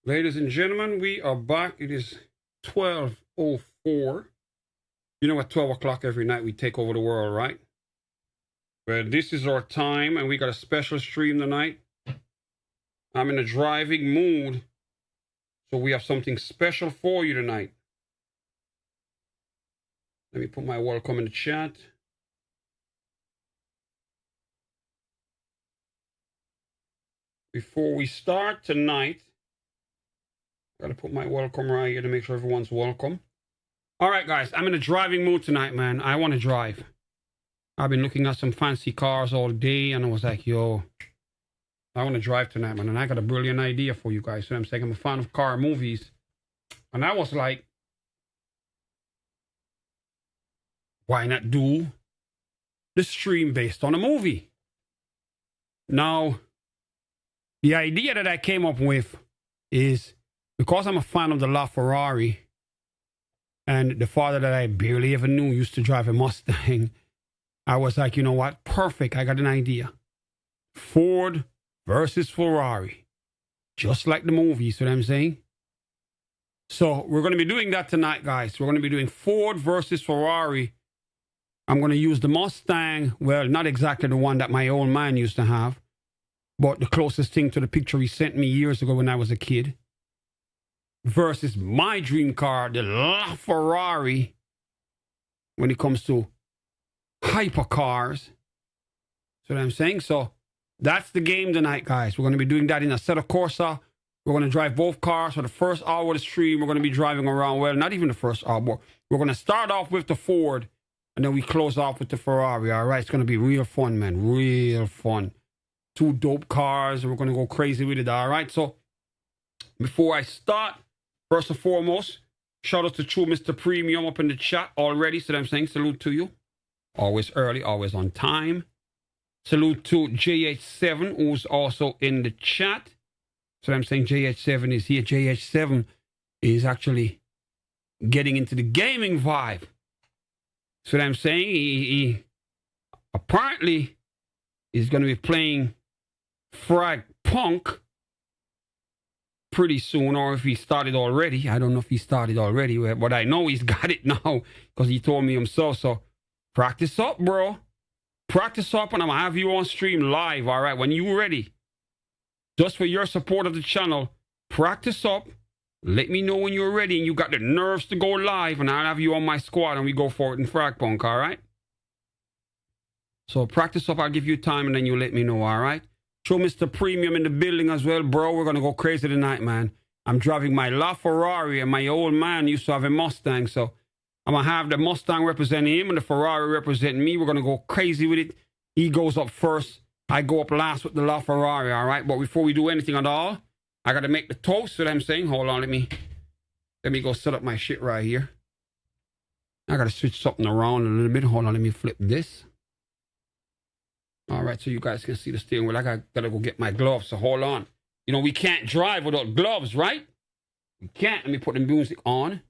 Ladies and gentlemen, we are back. It is 12:04. You know, at 12 o'clock every night we take over the world, right? Well, this is our time, and we got a special stream tonight. I'm in a driving mood, so we have something special for you tonight. Let me put my welcome in the chat. Before we start tonight, got to put my welcome right here to make sure everyone's welcome. All right, guys, I'm in a driving mood tonight, man. I want to drive. I've been looking at some fancy cars all day, and I was like, yo, I want to drive tonight, man. And I got a brilliant idea for you guys. So I'm saying I'm a fan of car movies. And I was like, why not do the stream based on a movie? Now, the idea that I came up with is because I'm a fan of the LaFerrari, and the father that I barely ever knew used to drive a Mustang, I was like, you know what? Perfect. I got an idea. Ford versus Ferrari. Just like the movie, you see what I'm saying? So we're going to be doing that tonight, guys. We're going to be doing Ford versus Ferrari. I'm going to use the Mustang. Well, not exactly the one that my old man used to have, but the closest thing to the picture he sent me years ago when I was a kid. Versus my dream car, the LaFerrari, when it comes to hypercars. See what I'm saying? So that's the game tonight, guys. We're going to be doing that in Assetto Corsa. We're going to drive both cars for the first hour of the stream. We're going to be driving around. Well, not even the first hour, but we're going to start off with the Ford, and then we close off with the Ferrari. All right, it's going to be real fun, man. Real fun. Two dope cars, and we're going to go crazy with it. All right, so before I start, first and foremost, shout out to True Mr. Premium up in the chat already. So I'm saying salute to you. Always early, always on time. Salute to JH7, who's also in the chat. So I'm saying JH7 is here. JH7 is actually getting into the gaming vibe. So I'm saying he apparently is going to be playing Frag Punk pretty soon, or if he started already. I don't know if he started already, but I know he's got it now because he told me himself. So practice up, bro. Practice up, and I'm going to have you on stream live, all right, when you're ready. Just for your support of the channel, practice up. Let me know when you're ready and you got the nerves to go live, and I'll have you on my squad and we go for it in Frag Punk, all right? So practice up. I'll give you time, and then you let me know, all right? Show Mr. Premium in the building as well, bro. We're going to go crazy tonight, man. I'm driving my LaFerrari, and my old man used to have a Mustang, so I'm going to have the Mustang representing him and the Ferrari representing me. We're going to go crazy with it. He goes up first. I go up last with the LaFerrari, all right? But before we do anything at all, I got to make the toast. So I'm saying, hold on, let me go set up my shit right here. I got to switch something around a little bit. Hold on, let me flip this. All right, so you guys can see the steering wheel. I got to go get my gloves, so hold on. You know, we can't drive without gloves, right? We can't. Let me put the music on.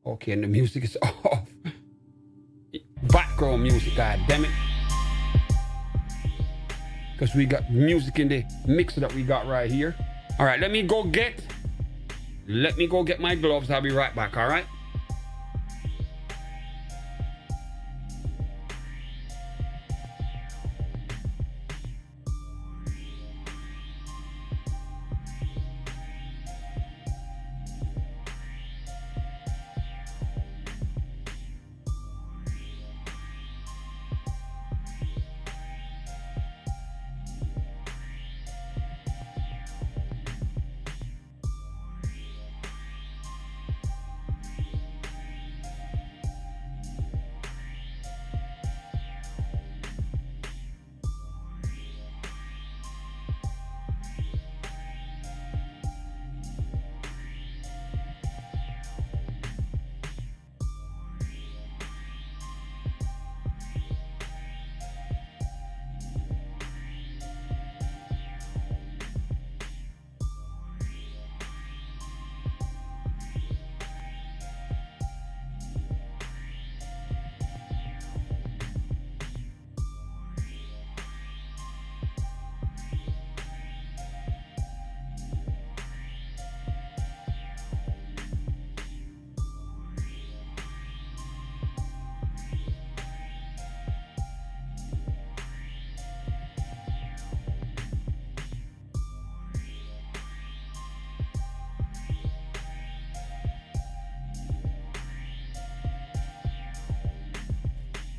Okay, and the music is off. Background music, god damn it. Because we got music in the mixer that we got right here. All right, let me go get my gloves. I'll be right back, all right?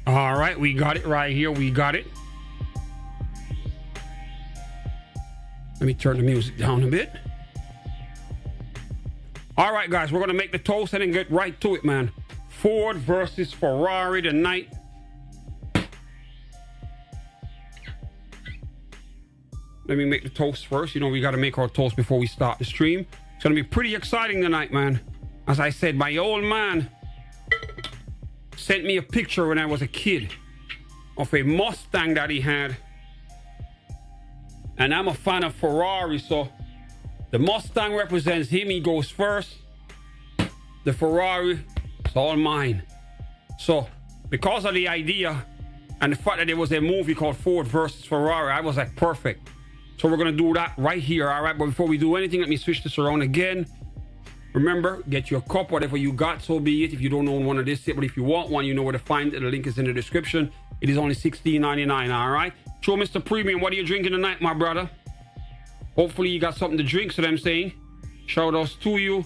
All right, we got it right here. We got it. Let me turn the music down a bit. All right, guys, we're going to make the toast and then get right to it, man. Ford versus Ferrari tonight. Let me make the toast first. You know, we got to make our toast before we start the stream. It's going to be pretty exciting tonight, man. As I said, my old man sent me a picture when I was a kid of a Mustang that he had. And I'm a fan of Ferrari, so the Mustang represents him. He goes first. The Ferrari, it's all mine. So because of the idea and the fact that there was a movie called Ford versus Ferrari, I was like, perfect. So we're going to do that right here, all right? But before we do anything, let me switch this around again. Remember, get your cup, whatever you got, so be it. If you don't own one of this, but if you want one, you know where to find it. The link is in the description. It is only $16.99, all right? Show Mr. Premium, what are you drinking tonight, my brother? Hopefully you got something to drink, so I'm saying. Shout outs to you.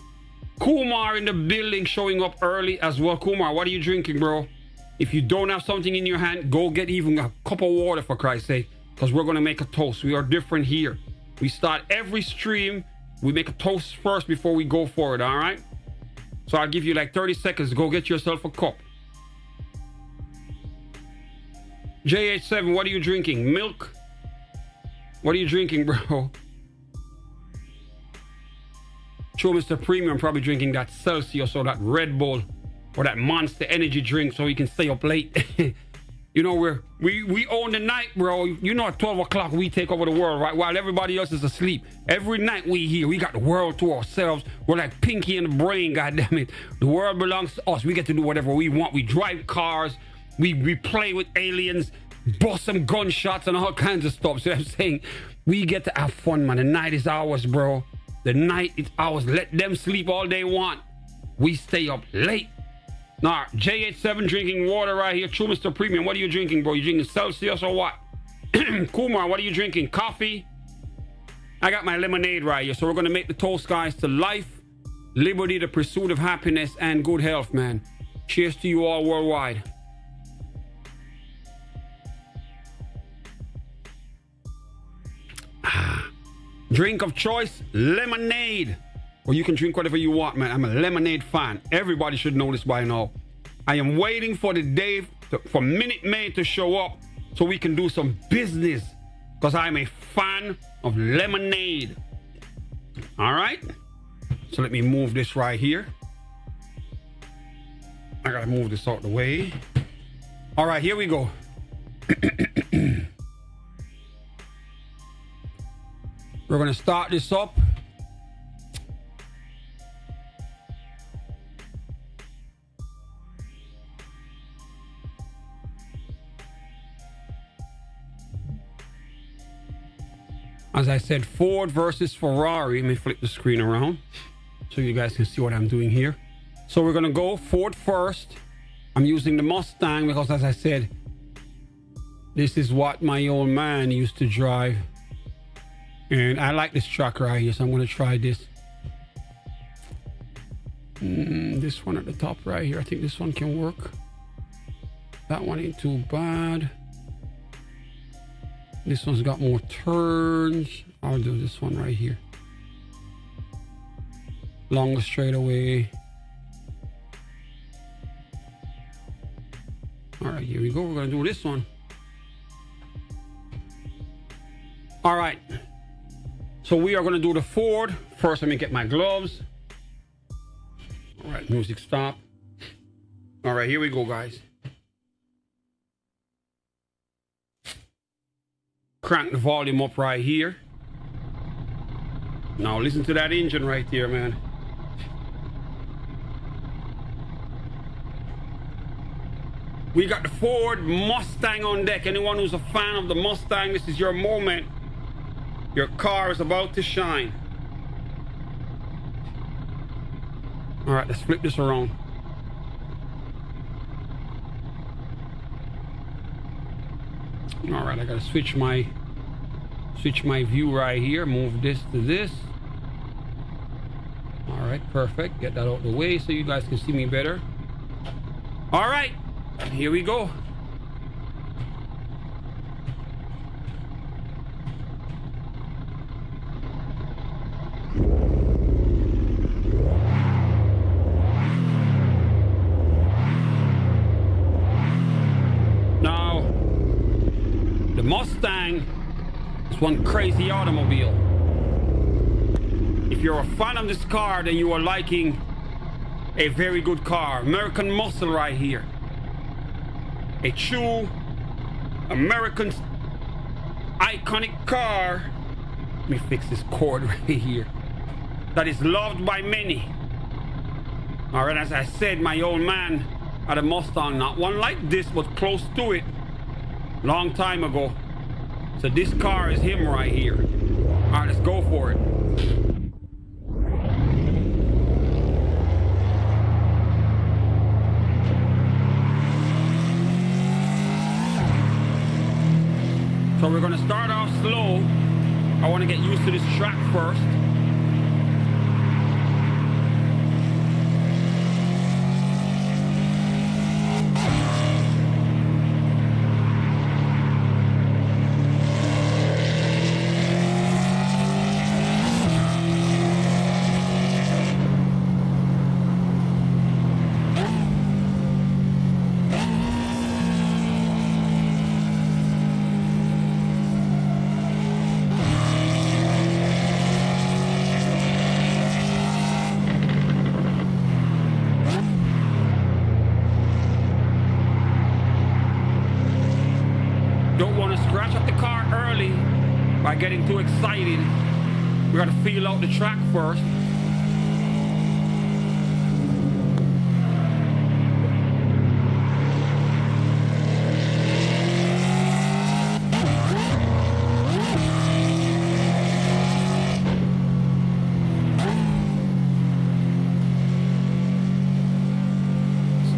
Kumar in the building, showing up early as well. Kumar, what are you drinking, bro? If you don't have something in your hand, go get even a cup of water, for Christ's sake. Because we're going to make a toast. We are different here. We start every stream. We make a toast first before we go for it, all right? So I'll give you like 30 seconds. Go get yourself a cup. JH7, what are you drinking? Milk? What are you drinking, bro? Show Mr. Premium probably drinking that Celsius or that Red Bull or that Monster energy drink so he can stay up late. You know, we own the night, bro. You know, at 12 o'clock, we take over the world, right? While everybody else is asleep. Every night we here, we got the world to ourselves. We're like Pinky in the brain, goddammit. The world belongs to us. We get to do whatever we want. We drive cars. We play with aliens, bust some gunshots and all kinds of stuff. So I'm saying, we get to have fun, man. The night is ours, bro. The night is ours. Let them sleep all they want. We stay up late. Now, J87 drinking water right here. True Mr. Premium, what are you drinking, bro? You drinking Celsius or what? Kumar, what are you drinking? Coffee? I got my lemonade right here. So we're going to make the toast, guys, to life, liberty, the pursuit of happiness, and good health, man. Cheers to you all worldwide. Drink of choice, lemonade. Or you can drink whatever you want, man. I'm a lemonade fan. Everybody should know this by now. I am waiting for the day for Minute Maid to show up so we can do some business. Because I'm a fan of lemonade. All right? So let me move this right here. I got to move this out the way. All right, here we go. We're going to start this up. As I said, Ford versus Ferrari. Let me flip the screen around so you guys can see what I'm doing here. So we're going to go Ford first. I'm using the Mustang because, as I said, this is what my old man used to drive. And I like this truck right here, so I'm going to try this. This one at the top right here. I think this one can work. That one ain't too bad. This one's got more turns. I'll do this one right here. Longer straightaway. All right, here we go. We're going to do this one. All right. So we are going to do the Ford. First, let me get my gloves. All right, music stop. All right, here we go, guys. Crank the volume up right here. Now listen to that engine right there, man. We got the Ford Mustang on deck. Anyone who's a fan of the Mustang, this is your moment. Your car is about to shine. All right, let's flip this around. All right, I gotta switch my view right here. Move this to this. All right, perfect. Get that out of the way so you guys can see me better. All right, here we go. Mustang is one crazy automobile. If you're a fan of this car, then you are liking a very good car. American muscle right here. A true American iconic car. Let me fix this cord right here. That is loved by many. Alright, as I said, my old man had a Mustang, not one like this, but close to it, long time ago. So this car is him right here. Alright, let's go for it. So we're gonna start off slow. I want to get used to this track first. By getting too excited, we gotta feel out the track first.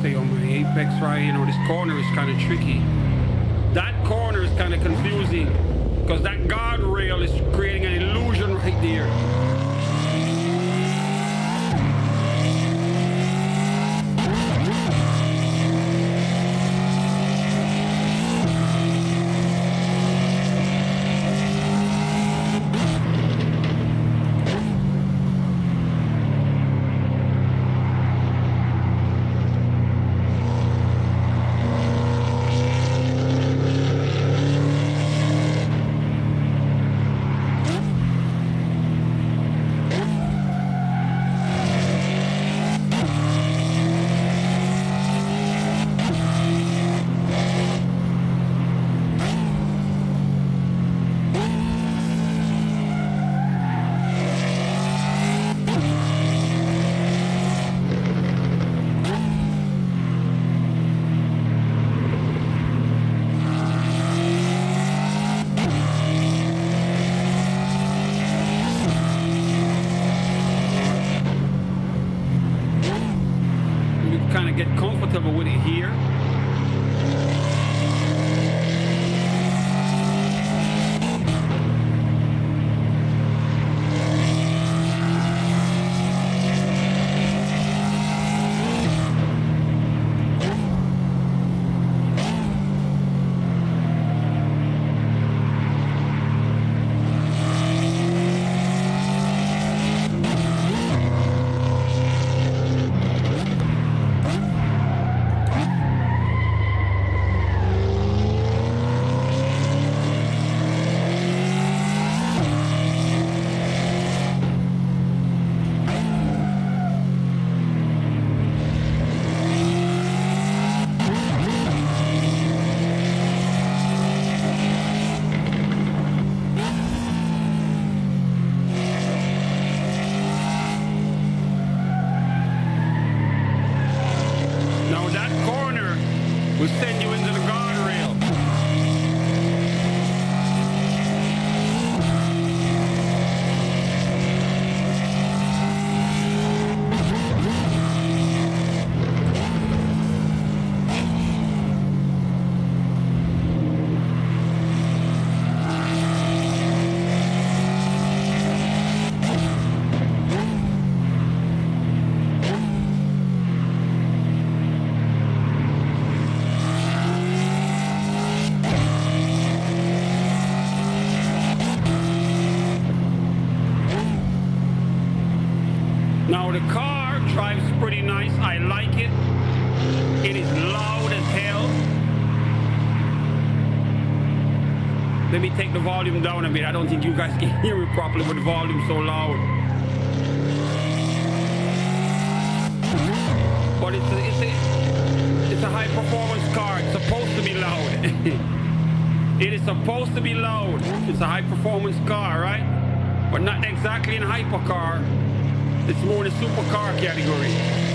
Stay on my apex right here. You know, this corner is kind of tricky. That corner is kind of confusing, because that guardrail is creating an illusion right there. Get comfortable with it here. Will send you into the guardrail. Now the car drives pretty nice. I like it. It is loud as hell. The Let me take the volume down a bit. I don't think you guys can hear it properly with the volume so loud. But it's a high performance car. It's supposed to be loud. It is supposed to be loud. It's a high performance car, right? But not exactly in hypercar. It's more the supercar category.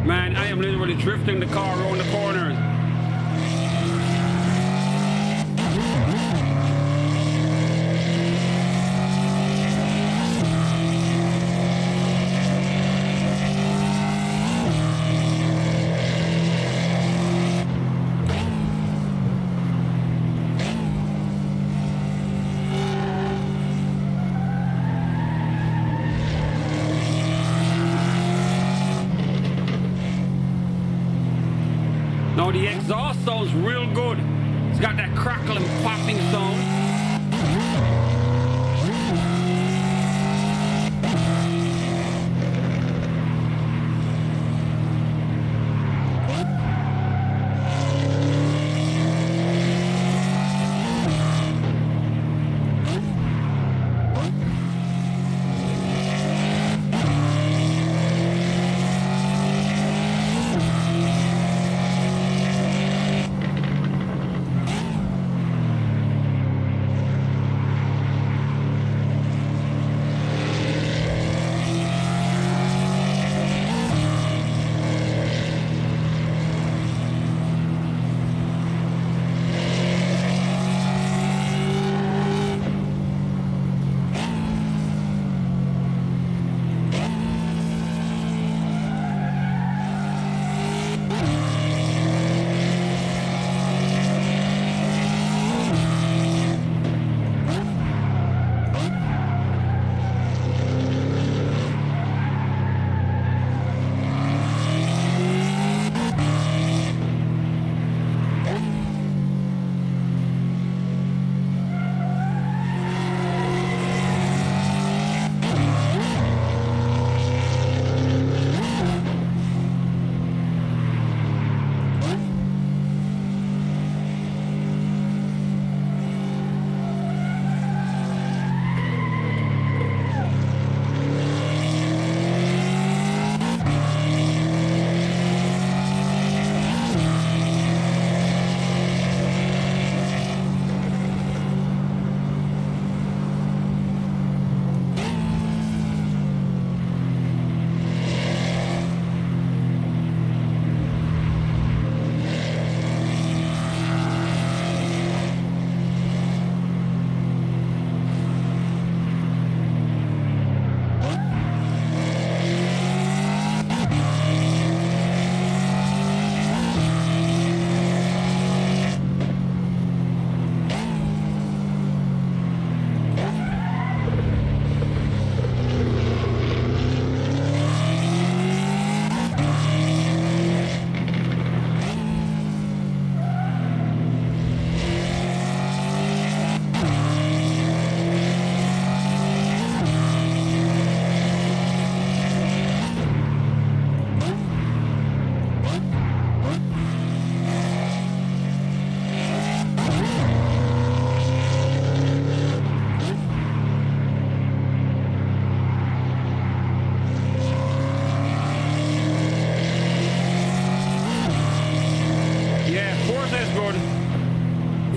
Man, I am literally drifting the car around the corners. Now the exhaust sounds real good. It's got that crackling, popping sound.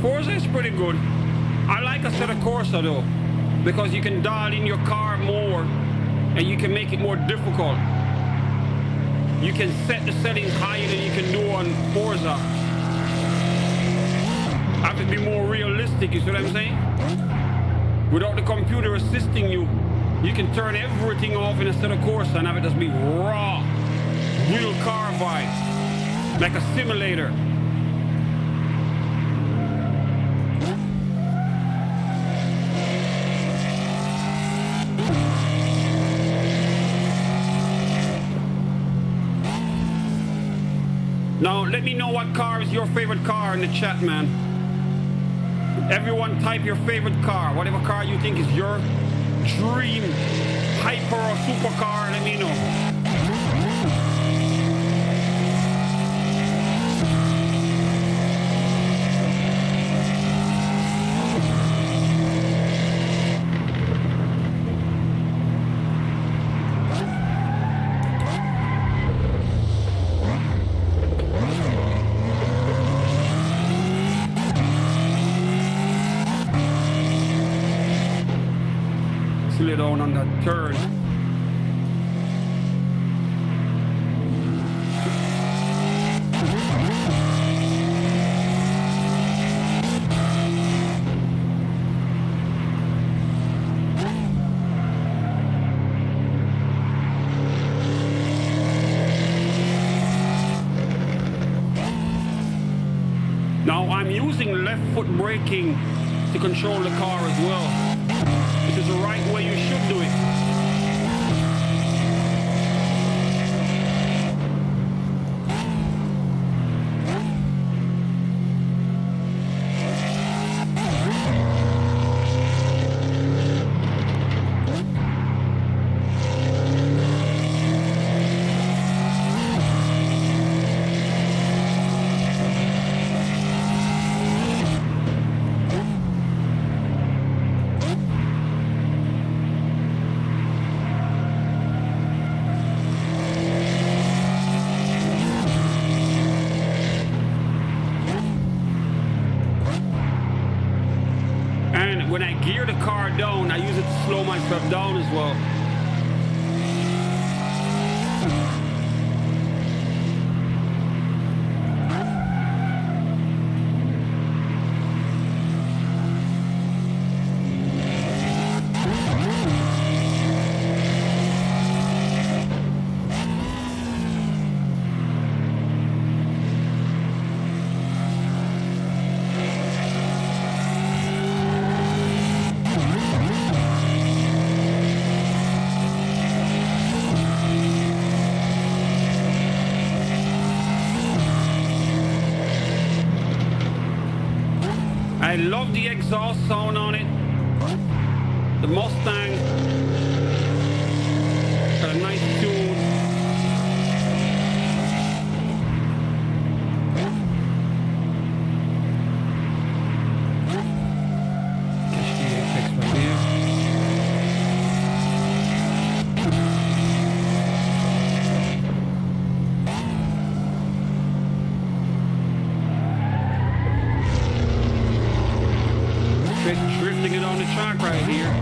Corsa is pretty good. I like Assetto Corsa though, because you can dial in your car more and you can make it more difficult. you can set the settings higher than you can do on Forza. Have it be more realistic, you see what I'm saying? Without the computer assisting you, you can turn everything off in Assetto Corsa and have it just be raw, real car vibe, like a simulator. Now, let me know what car is your favorite car in the chat, man. Everyone type your favorite car. Whatever car you think is your dream hyper or supercar, let me know. Slow down on that turn. Now I'm using left foot braking to control the car as well. This is the right way you should do it. When I gear the car down, I use it to slow myself down as well. I love the exhaust sound on it. The Mustang got a nice tune. Catch the apex right there. Drifting it on the track right here.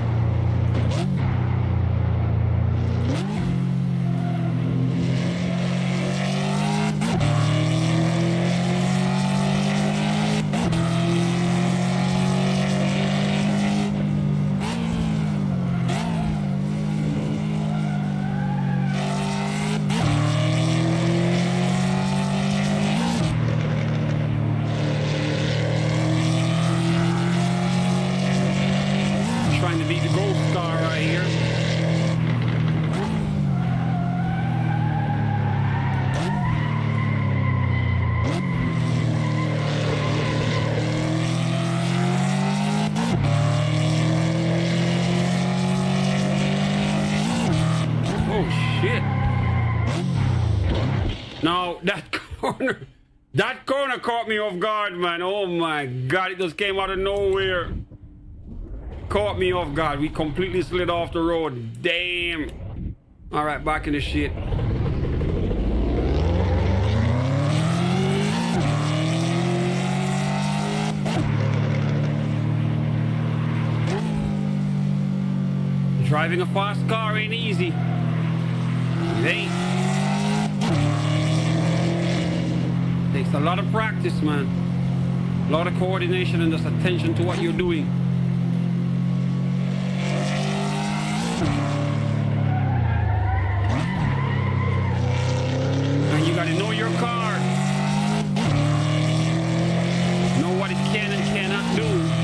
Trying to beat the gold star right here. Oh shit. Now that corner caught me off guard, man. Oh my god, it just came out of nowhere. Caught me off guard. We completely slid off the road. Damn. All right, back in the shit. Driving a fast car ain't easy. It ain't. Takes a lot of practice, man. A lot of coordination and just attention to what you're doing. And you gotta know your car. Know what it can and cannot do.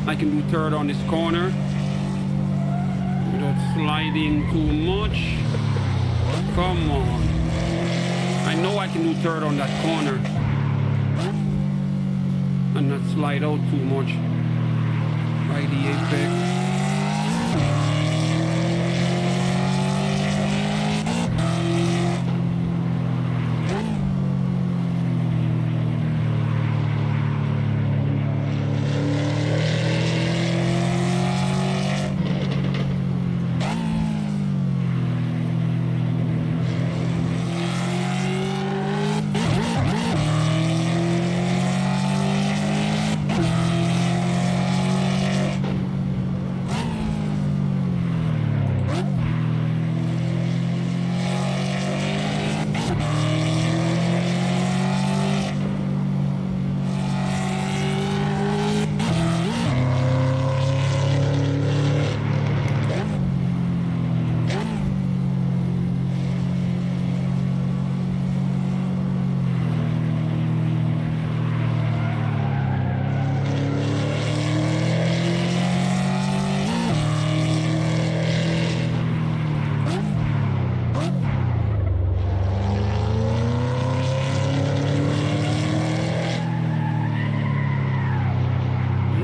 I can do third on this corner without sliding too much. Come on. I know I can do third on that corner and not slide out too much. By the apex.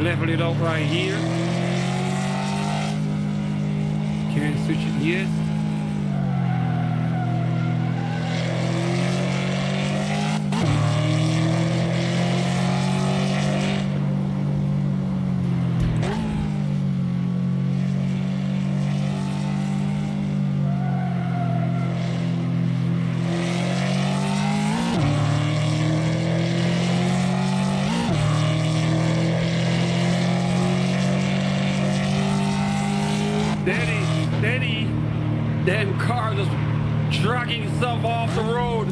Level it out right here. Can't switch it yet. Steady. Damn car just dragging itself off the road.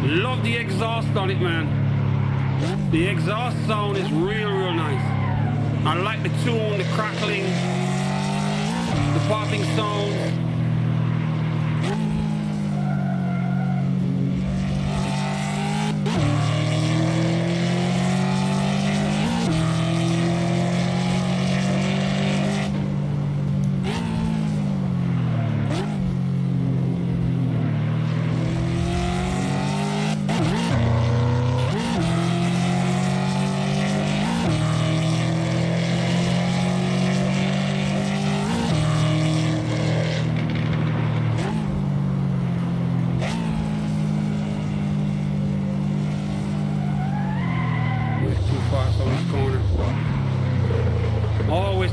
Love the exhaust on it, man. The exhaust sound is real nice. I like the tune, the crackling, the popping sound.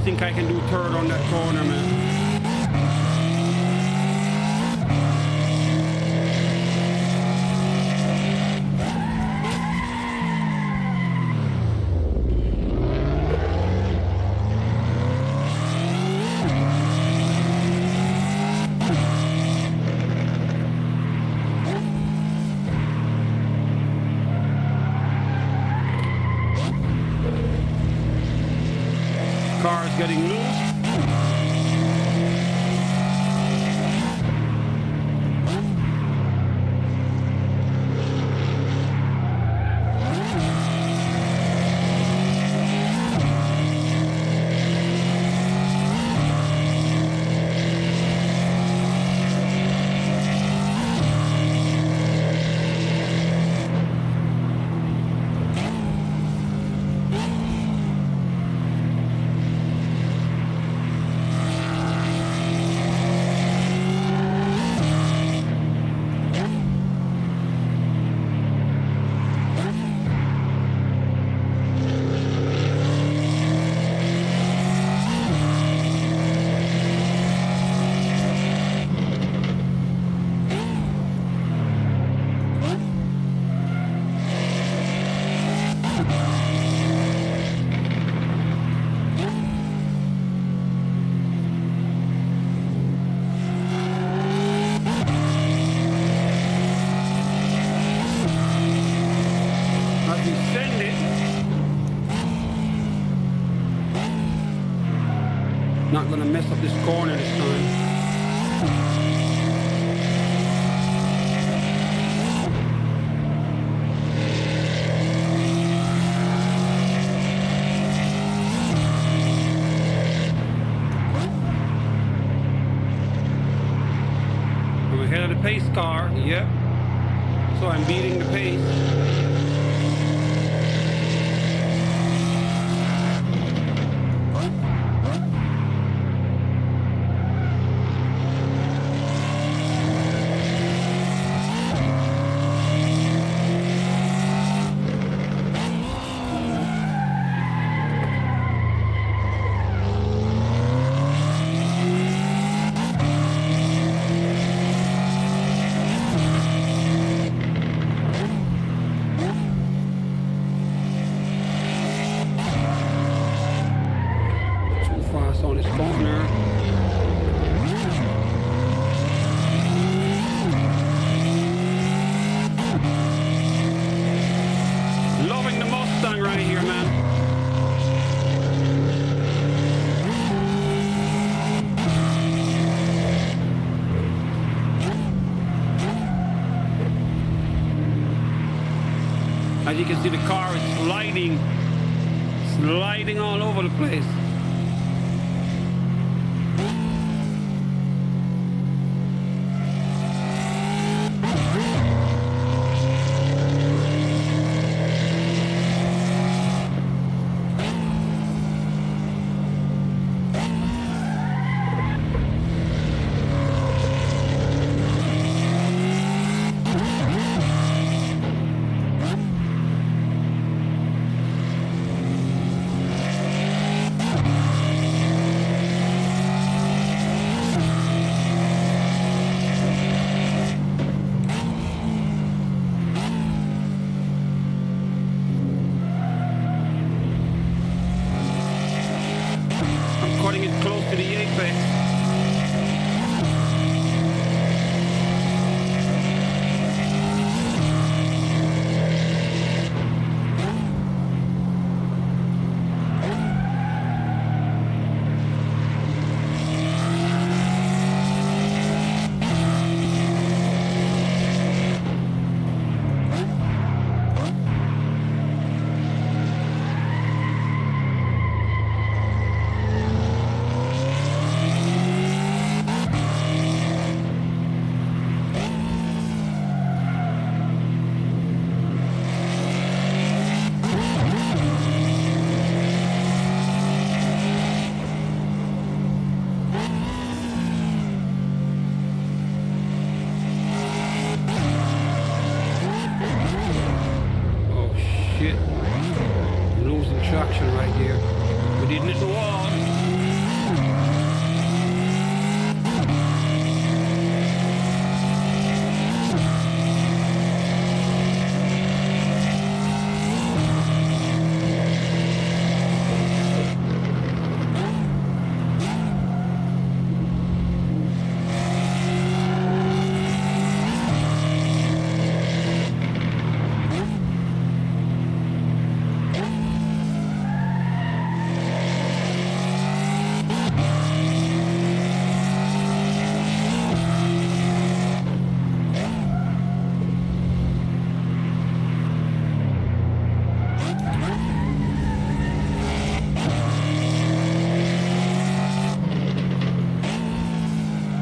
Think I can do third on that corner, man. Car's getting loose. Not gonna mess up this corner this time. I'm ahead of the pace car, yep. So I'm beating the pace. On his corner. Loving the Mustang right here, man. As you can see, the car is sliding all over the place. Cutting it close to the apex. Losing traction right here. We didn't hit the wall.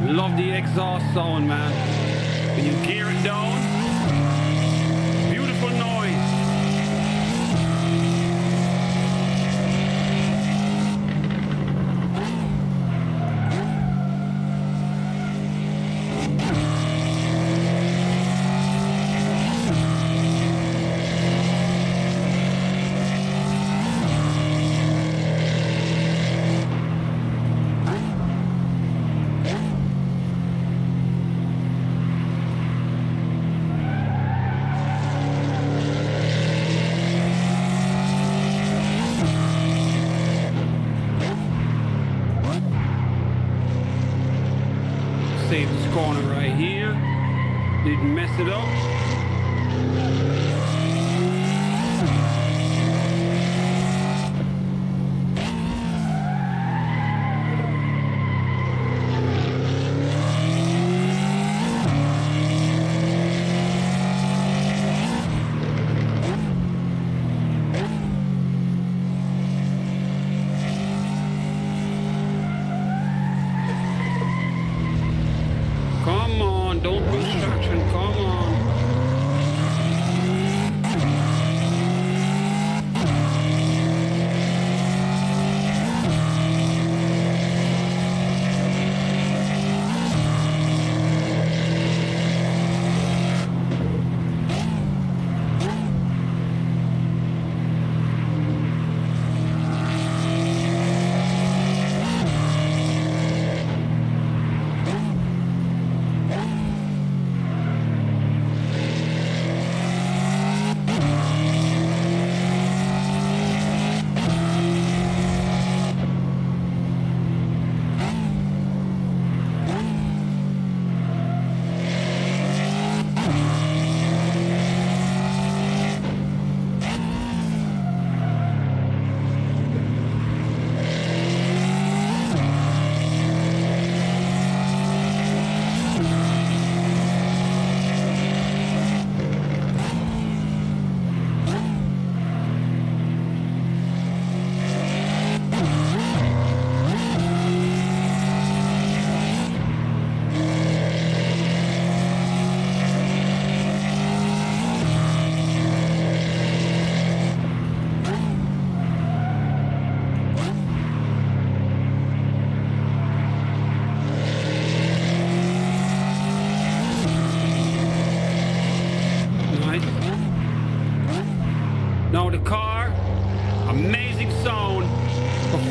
Love the exhaust sound, man. When you gear it down, beautiful noise. Save this corner right here. Didn't mess it up.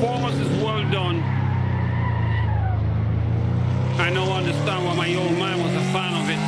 performance is well done. I now understand why my old man was a fan of it.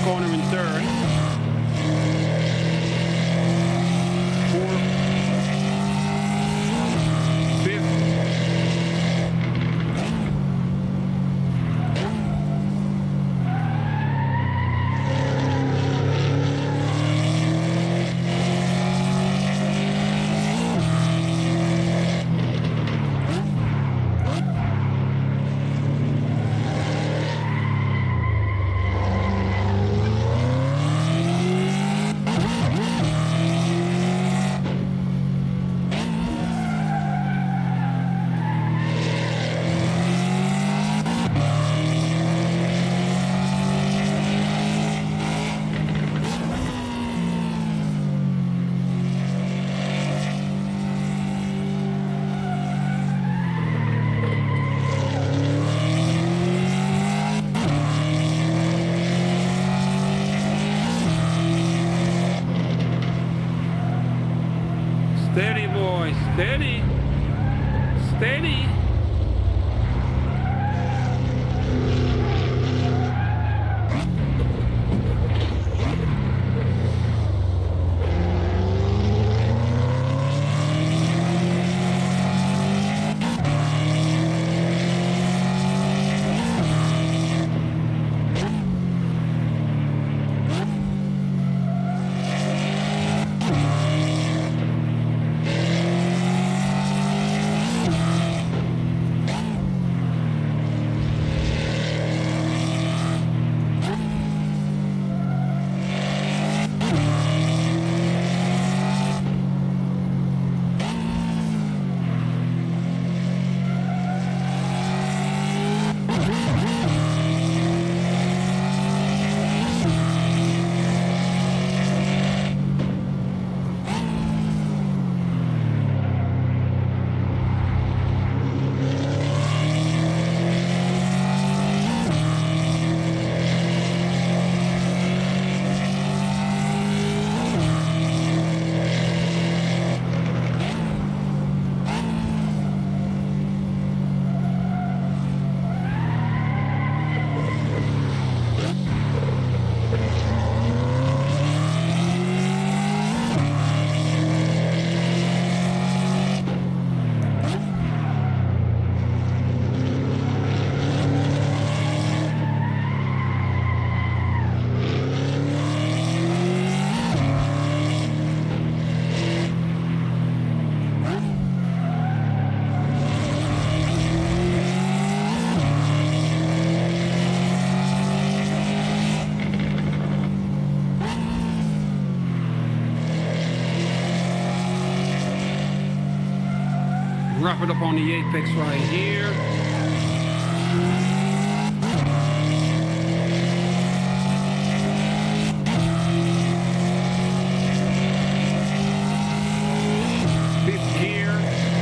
Corner in third. Fourth. Fifth. Steady, boys, steady, steady. Wrap it up on the apex right here. Fifth gear.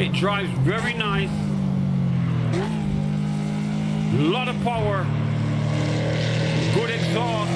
It drives very nice. A lot of power. Good exhaust.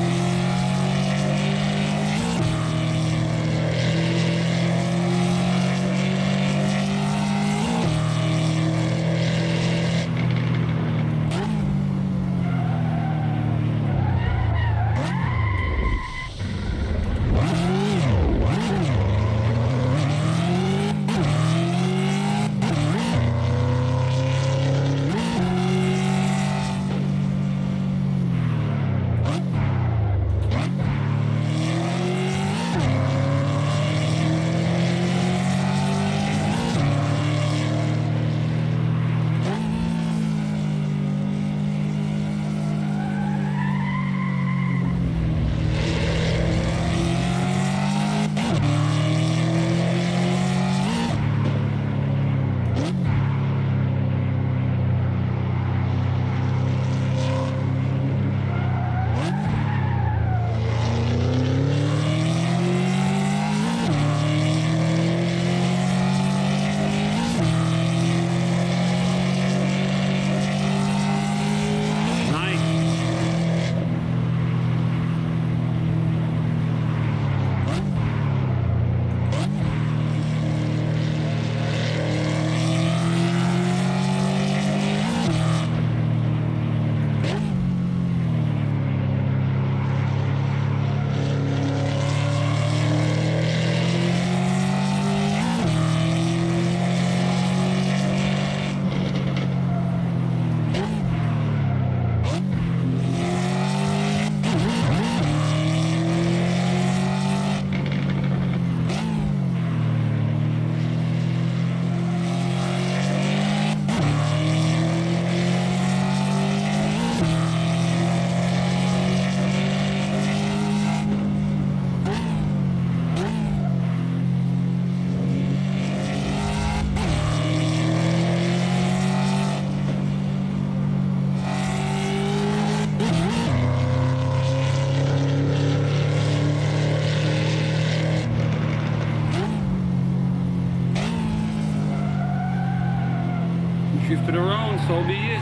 Drifted around, so be it.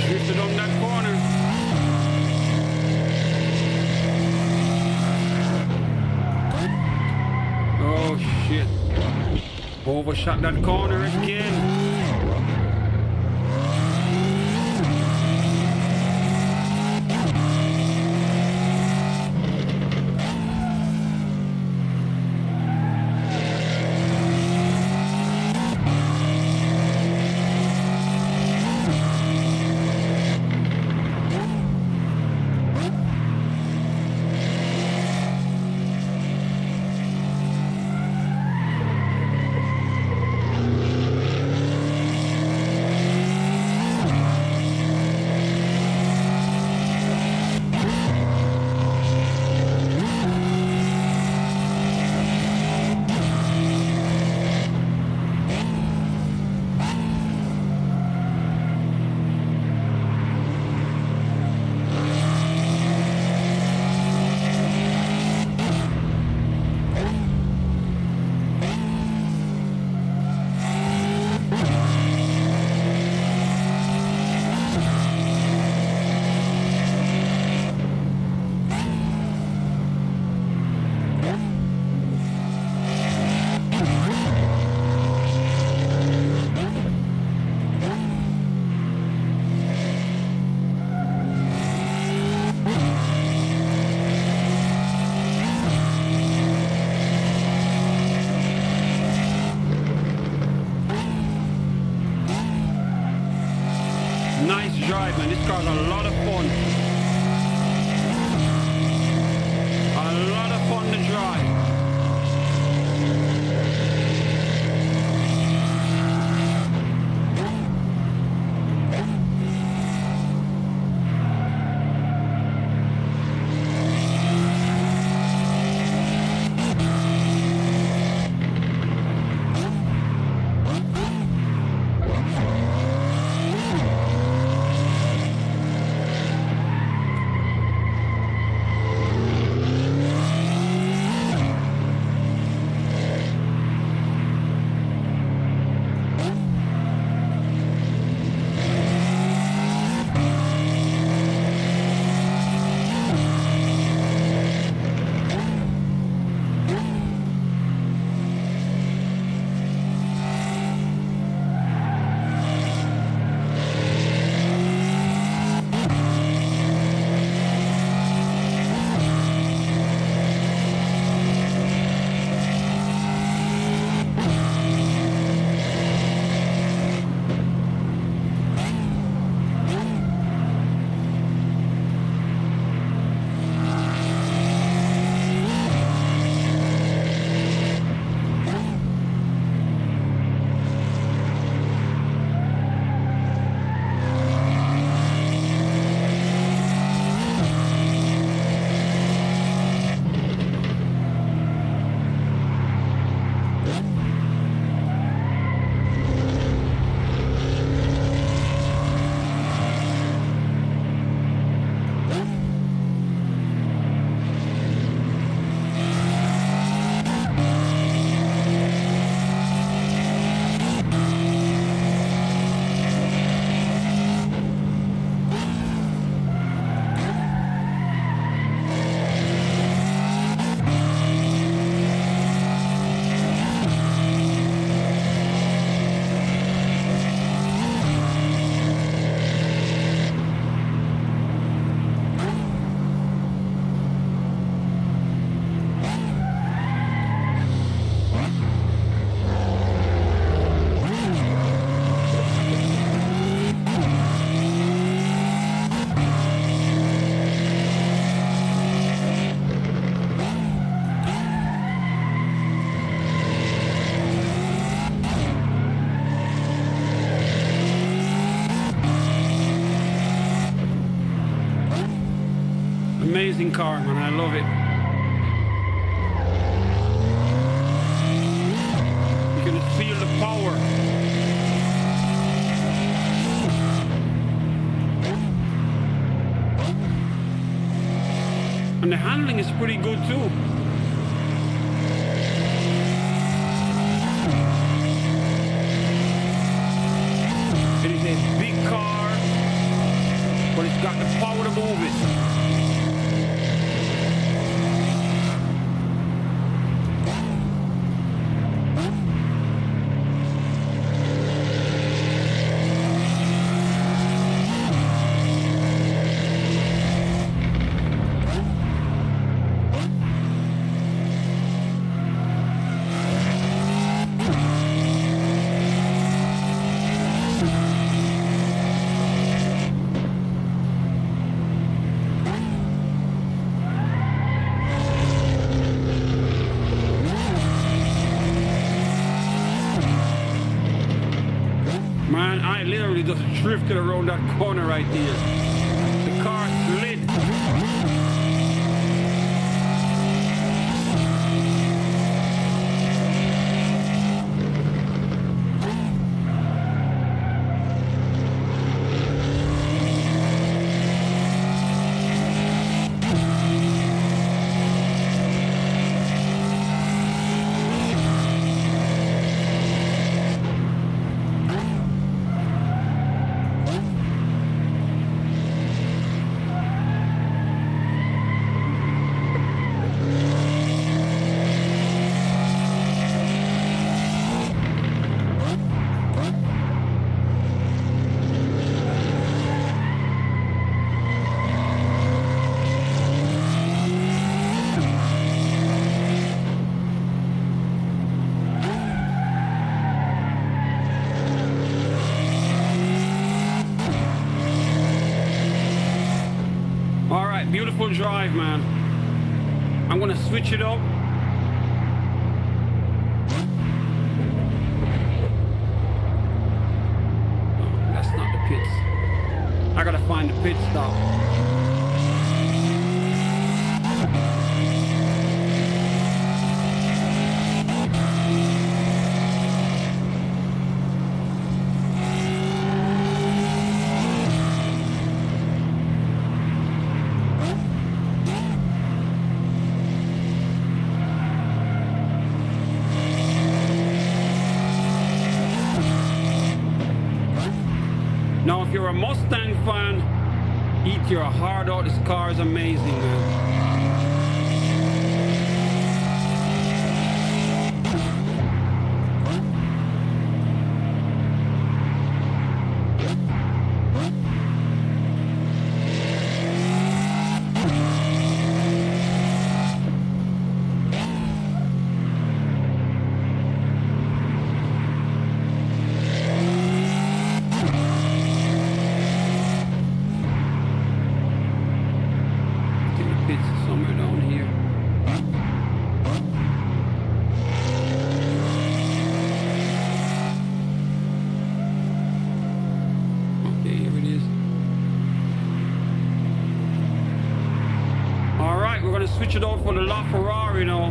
Drifted on that corner. Oh shit. Overshot that corner again. amazing car, man. I love it. You can feel the power. And the handling is pretty good too. It is a big car, but it's got the power to move it. Man, I literally just drifted around that corner right there. The car slid. Beautiful drive, man. I'm gonna switch it up. Oh, that's not the pits. I gotta find the pit stop. Now, if you're a Mustang fan, eat your heart out. This car is amazing, man. Somewhere down here. Okay, here it is. Alright, we're gonna switch it out for the Ferrari now.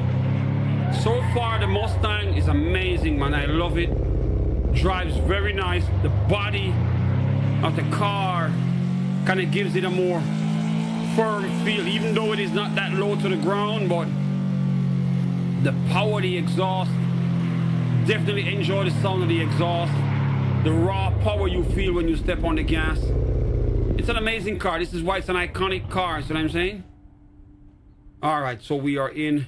So far the Mustang is amazing, man. I love it. Drives very nice. The body of the car kind of gives it a more firm feel, even though it is not that low to the ground. But the power of the exhaust, definitely enjoy the sound of the exhaust, the raw power you feel when you step on the gas. It's an amazing car. This is why it's an iconic car. See what I'm saying? All right, so we are in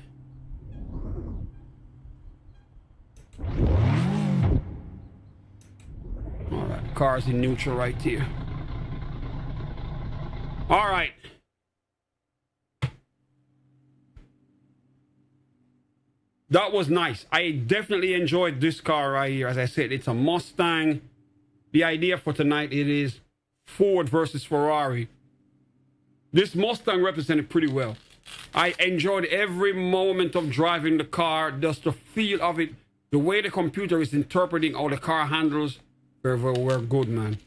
all right, car's in neutral right here. All right. That was nice. I definitely enjoyed this car right here. As I said, it's a Mustang. The idea for tonight, it is Ford versus Ferrari. This Mustang represented pretty well. I enjoyed every moment of driving the car, just the feel of it, the way the computer is interpreting all the car handles. Were good, man.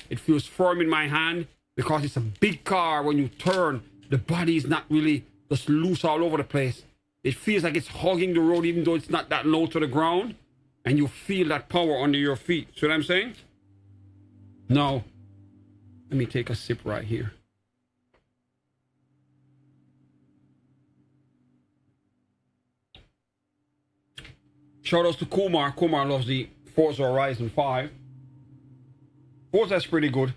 It feels firm in my hand because it's a big car. When you turn, the body is not really just loose all over the place. It feels like it's hugging the road even though it's not that low to the ground. And you feel that power under your feet. See what I'm saying? Now, let me take a sip right here. Shout outs to Kumar. Kumar loves the Forza Horizon 5. Forza's pretty good.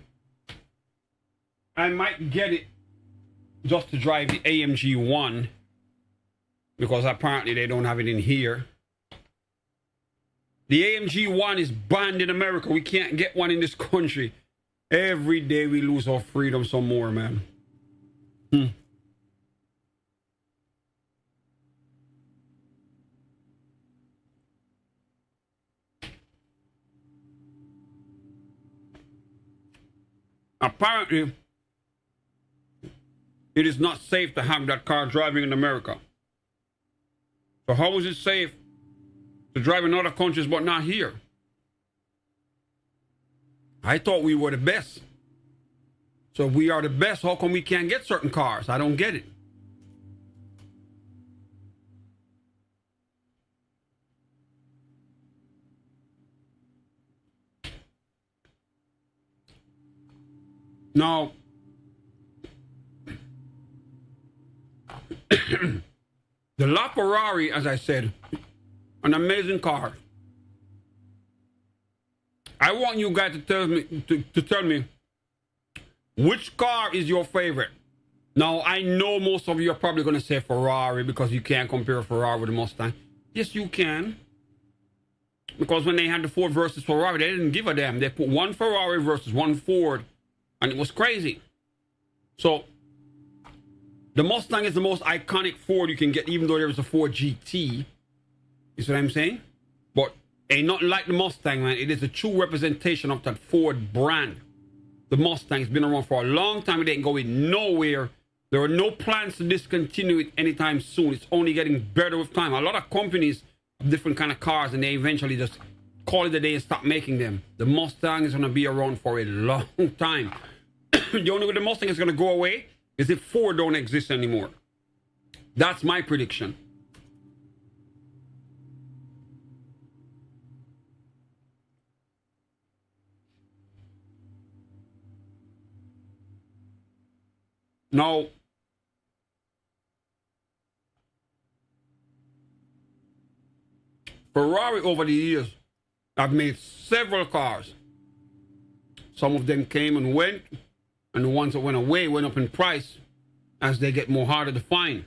I might get it just to drive the AMG 1 because apparently they don't have it in here. The AMG 1 is banned in America. We can't get one in this country. Every day we lose our freedom some more, man. Apparently, it is not safe to have that car driving in America. So how is it safe to drive in other countries but not here? I thought we were the best. So if we are the best, how come we can't get certain cars? I don't get it. Now, the LaFerrari, as I said, an amazing car. I want you guys to tell me which car is your favorite. Now, I know most of you are probably going to say Ferrari because you can't compare a Ferrari with a Mustang. Yes, you can. Because when they had the Ford versus Ferrari, they didn't give a damn. They put one Ferrari versus one Ford, and it was crazy. So, the Mustang is the most iconic Ford you can get, even though there is a Ford GT. You see what I'm saying? But ain't nothing like the Mustang, man. It is a true representation of that Ford brand. The Mustang has been around for a long time. It ain't going nowhere. There are no plans to discontinue it anytime soon. It's only getting better with time. A lot of companies have different kind of cars, and they eventually just call it a day and stop making them. The Mustang is going to be around for a long time. The only way the Mustang is going to go away is if Ford don't exist anymore. That's my prediction. Now, Ferrari over the years have made several cars. Some of them came and went, and the ones that went away went up in price as they get more harder to find.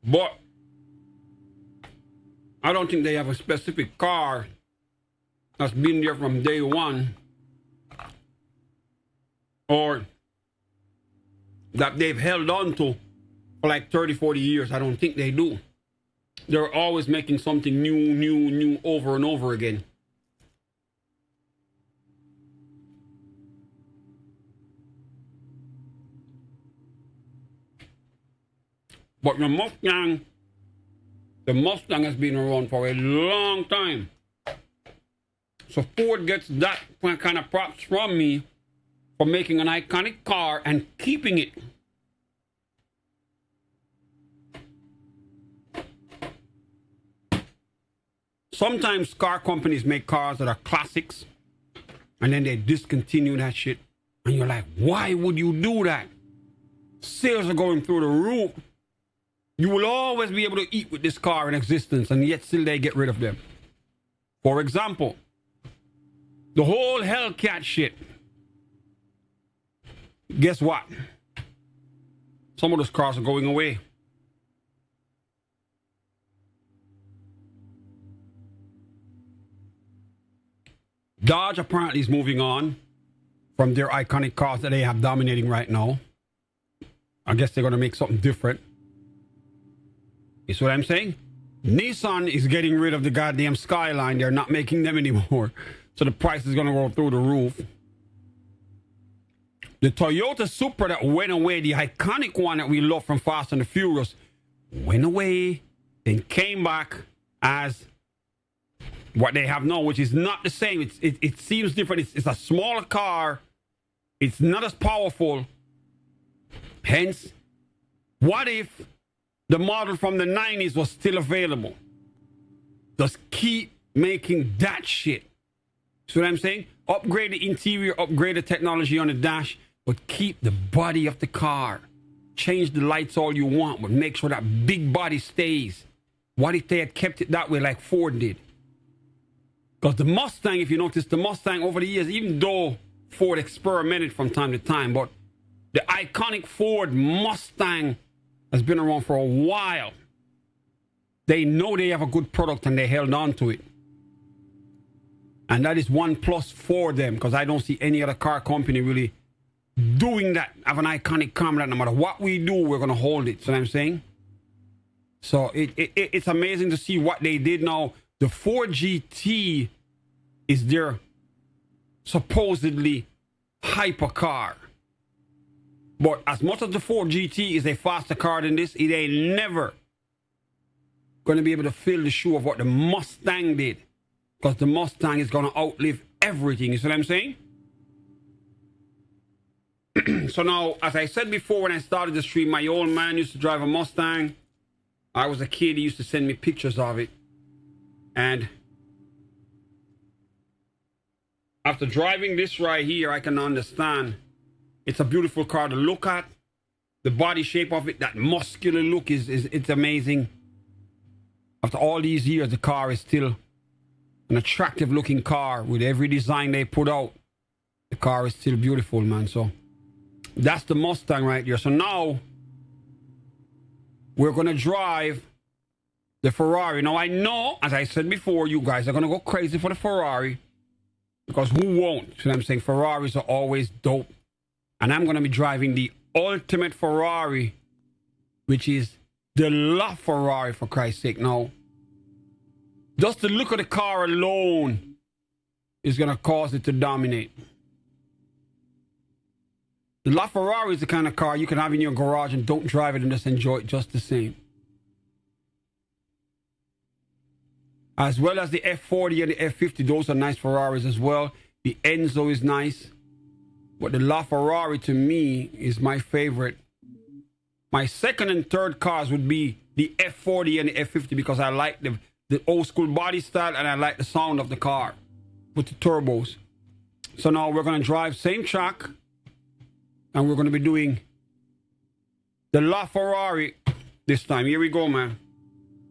But I don't think they have a specific car that's been there from day one, or that they've held on to for like 30, 40 years. I don't think they do. They're always making something new over and over again. But the Mustang has been around for a long time. So Ford gets that kind of props from me for making an iconic car and keeping it. Sometimes car companies make cars that are classics, and then they discontinue that shit. And you're like, why would you do that? Sales are going through the roof. You will always be able to eat with this car in existence, and yet still they get rid of them. For example, the whole Hellcat shit. Guess what? Some of those cars are going away. Dodge apparently is moving on from their iconic cars that they have dominating right now. I guess they're going to make something different. You see what I'm saying? Nissan is getting rid of the goddamn Skyline. They're not making them anymore. So the price is going to go through the roof. The Toyota Supra that went away, the iconic one that we love from Fast and the Furious, went away, then came back as what they have now, which is not the same. It seems different. It's a smaller car. It's not as powerful. Hence, what if the model from the 90s was still available? Just keep making that shit. See what I'm saying? Upgrade the interior, upgrade the technology on the dash, but keep the body of the car. Change the lights all you want, but make sure that big body stays. What if they had kept it that way like Ford did? Because the Mustang, if you notice, the Mustang over the years, even though Ford experimented from time to time, but the iconic Ford Mustang has been around for a while. They know they have a good product and they held on to it. And that is one plus for them, because I don't see any other car company really doing that, have an iconic car that no matter what we do, we're going to hold it. See what I'm saying? So it's amazing to see what they did now. The Ford GT is their supposedly hypercar. But as much as the Ford GT is a faster car than this, it ain't never going to be able to fill the shoe of what the Mustang did. Because the Mustang is going to outlive everything. You see what I'm saying? So now, as I said before when I started the stream, my old man used to drive a Mustang. I was a kid. He used to send me pictures of it. And after driving this right here, I can understand. It's a beautiful car to look at. The body shape of it, that muscular look, it's amazing. After all these years, the car is still an attractive looking car. With every design they put out, the car is still beautiful, man. So that's the Mustang right here. So now we're going to drive the Ferrari. Now I know, as I said before, you guys are going to go crazy for the Ferrari. Because who won't? So I'm saying Ferraris are always dope. And I'm going to be driving the ultimate Ferrari, which is the LaFerrari, for Christ's sake. Now, just the look of the car alone is going to cause it to dominate. The LaFerrari is the kind of car you can have in your garage and don't drive it and just enjoy it just the same. As well as the F40 and the F50, those are nice Ferraris as well. The Enzo is nice. But the LaFerrari, to me, is my favorite. My second and third cars would be the F40 and the F50 because I like the old school body style and I like the sound of the car with the turbos. So now we're going to drive same track and we're going to be doing the LaFerrari this time. Here we go, man.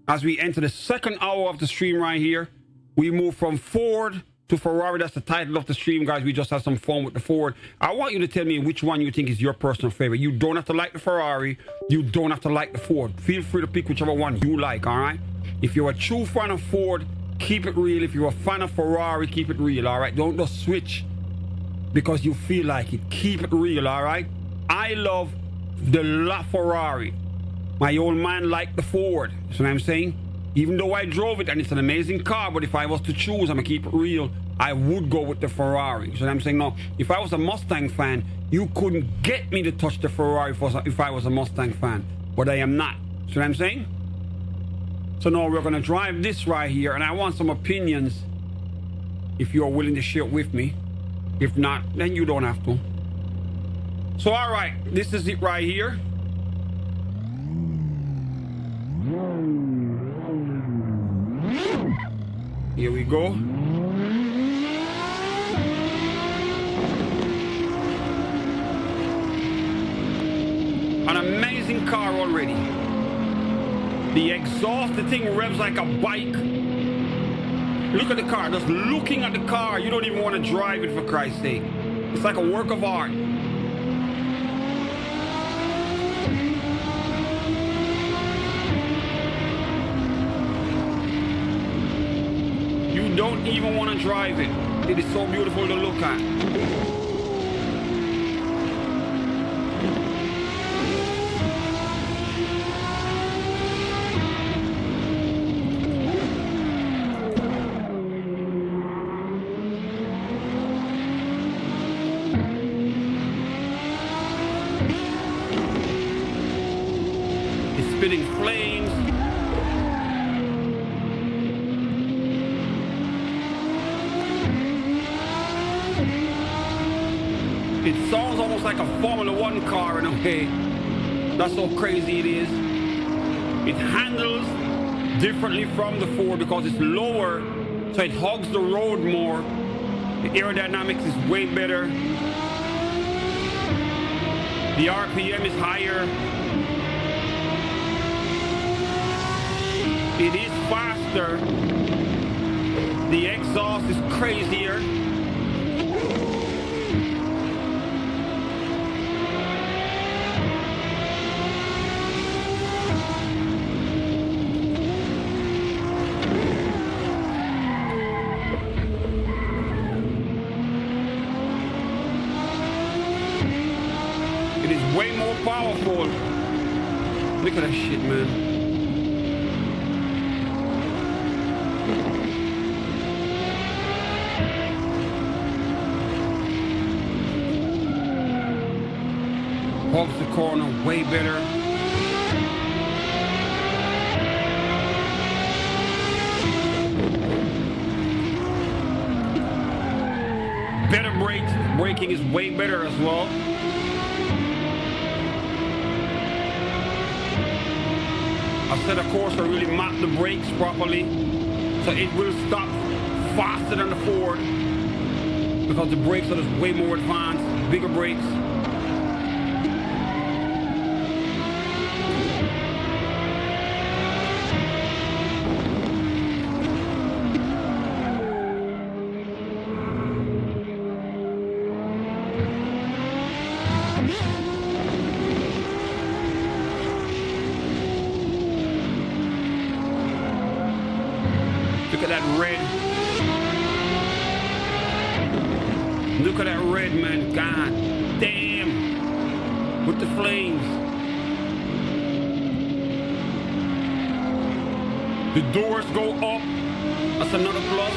As we enter the second hour of the stream right here, we move from Ford to Ferrari. That's the title of the stream, guys. We just had some fun with the Ford. I want you to tell me which one you think is your personal favorite. You don't have to like the Ferrari. You don't have to like the Ford. Feel free to pick whichever one you like, all right? If you're a true fan of Ford, keep it real. If you're a fan of Ferrari, keep it real, all right? Don't just switch because you feel like it. Keep it real, all right? I love the LaFerrari. My old man liked the Ford. That's what I'm saying. Even though I drove it and it's an amazing car, but if I was to choose, I'm going to keep it real, I would go with the Ferrari. So I'm saying, no, if I was a Mustang fan, you couldn't get me to touch the Ferrari if I was a Mustang fan. But I am not. So I'm saying? So now we're going to drive this right here, and I want some opinions if you're willing to share it with me. If not, then you don't have to. So, all right, this is it right here. Here we go. An amazing car already. The exhaust, the thing revs like a bike. Look at the car. Just looking at the car, you don't even want to drive it, for Christ's sake. It's like a work of art. You don't even want to drive it. It is so beautiful to look at. It's spitting flames. It sounds almost like a Formula One car in a way. That's how crazy it is. It handles differently from the Ford because it's lower, so it hugs the road more. The aerodynamics is way better. The RPM is higher. It is faster. The exhaust is crazier. It is way more powerful. Look at that shit, man. Hugs the corner way better. Better brakes. Braking is way better as well. Assetto Corsa really mapped the brakes properly, so it will stop faster than the Ford because the brakes are just way more advanced, bigger brakes. Look at that red. Look at that red, man. God damn. With the flames. The doors go up. That's another plus.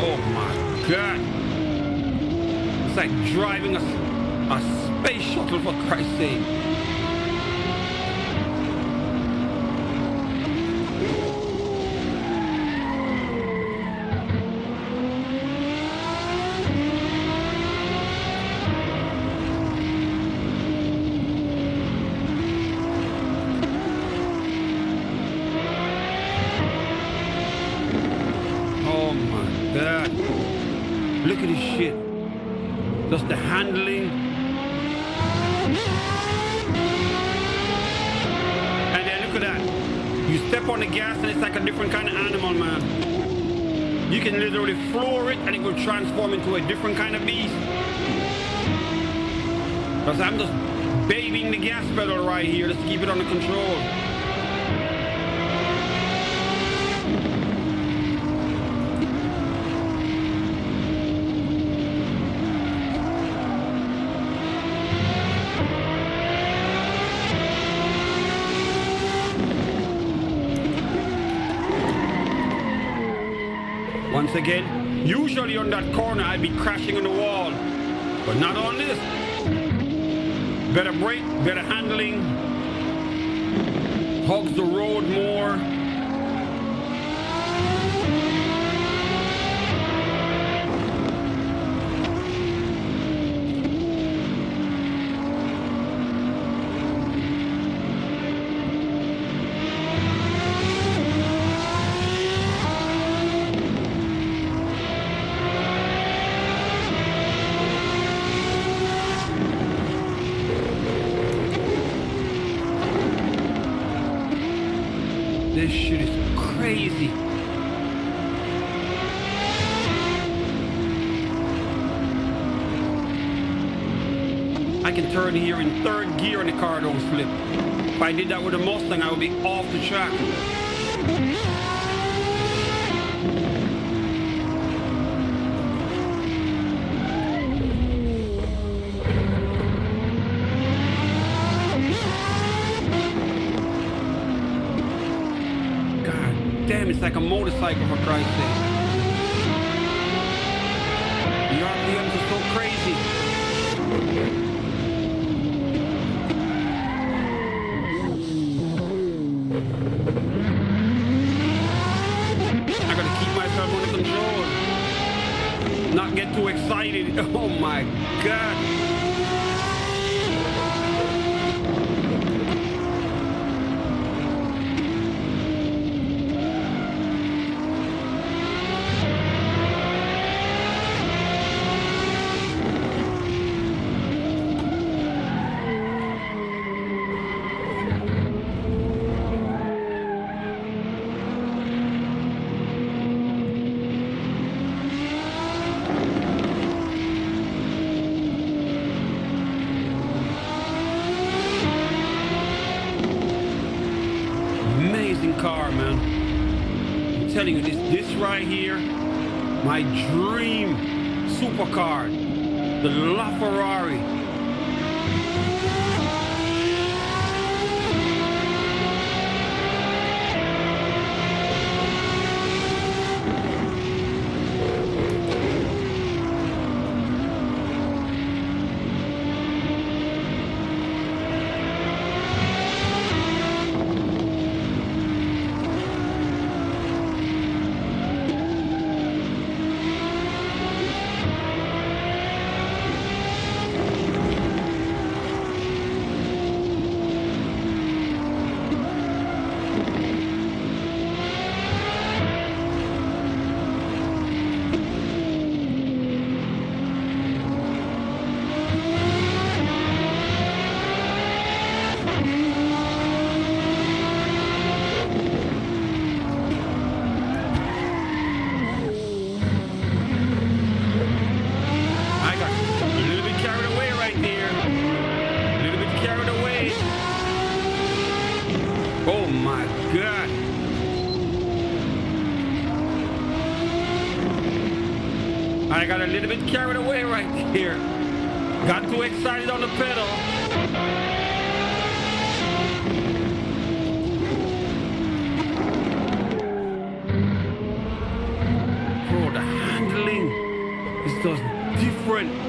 Oh my God. It's like driving a space shuttle, for Christ's sake. Oh my God. Look at this shit. Just the handling. And then look at that. You step on the gas and it's like a different kind of animal, man. You can literally floor it and it will transform into a different kind of beast. Because I'm just babying the gas pedal right here just to keep it under control. Once again, usually on that corner I'd be crashing on the wall, but not on this. Better brake, better handling, hugs the road more. This shit is crazy. I can turn here in third gear and the car don't slip. If I did that with a Mustang, I would be off the track. Damn, it's like a motorcycle, for Christ's sake. The RPMs are so crazy. excited. Oh my God. Amazing car, man. I'm telling you, this right here, my dream supercar, the La Ferrari. Oh my God. I got a little bit carried away right here. Got too excited on the pedal. Bro, the handling is just different.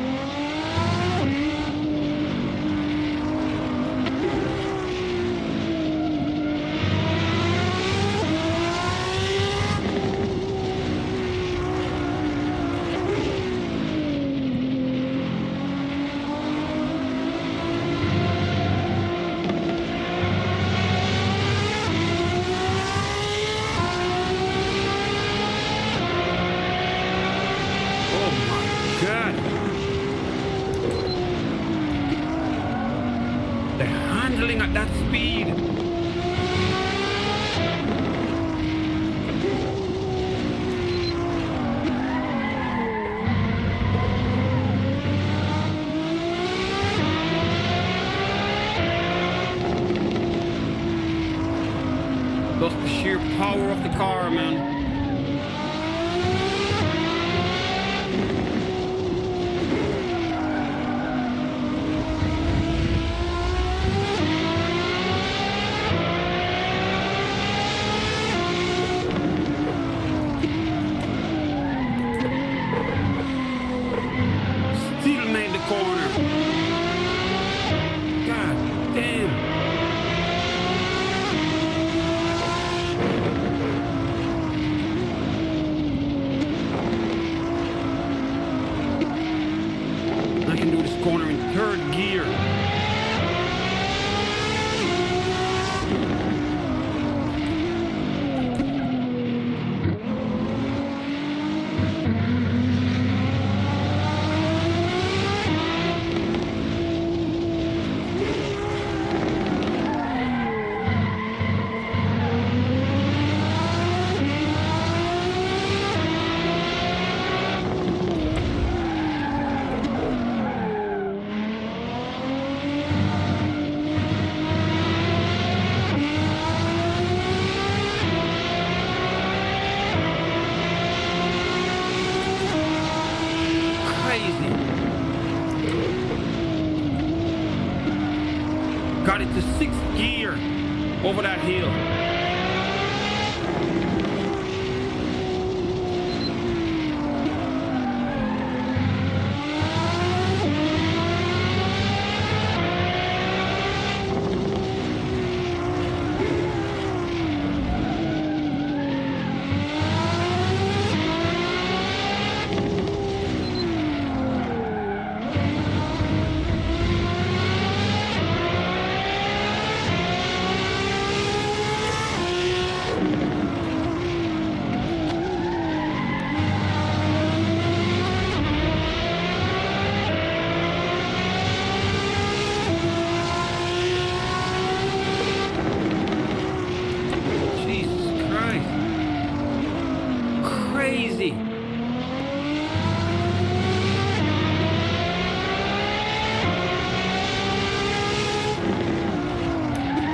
God. The handling at that speed. Just the sheer power of the car, man. Corner. God damn. I can do this corner in third gear. Got it to sixth gear over that hill.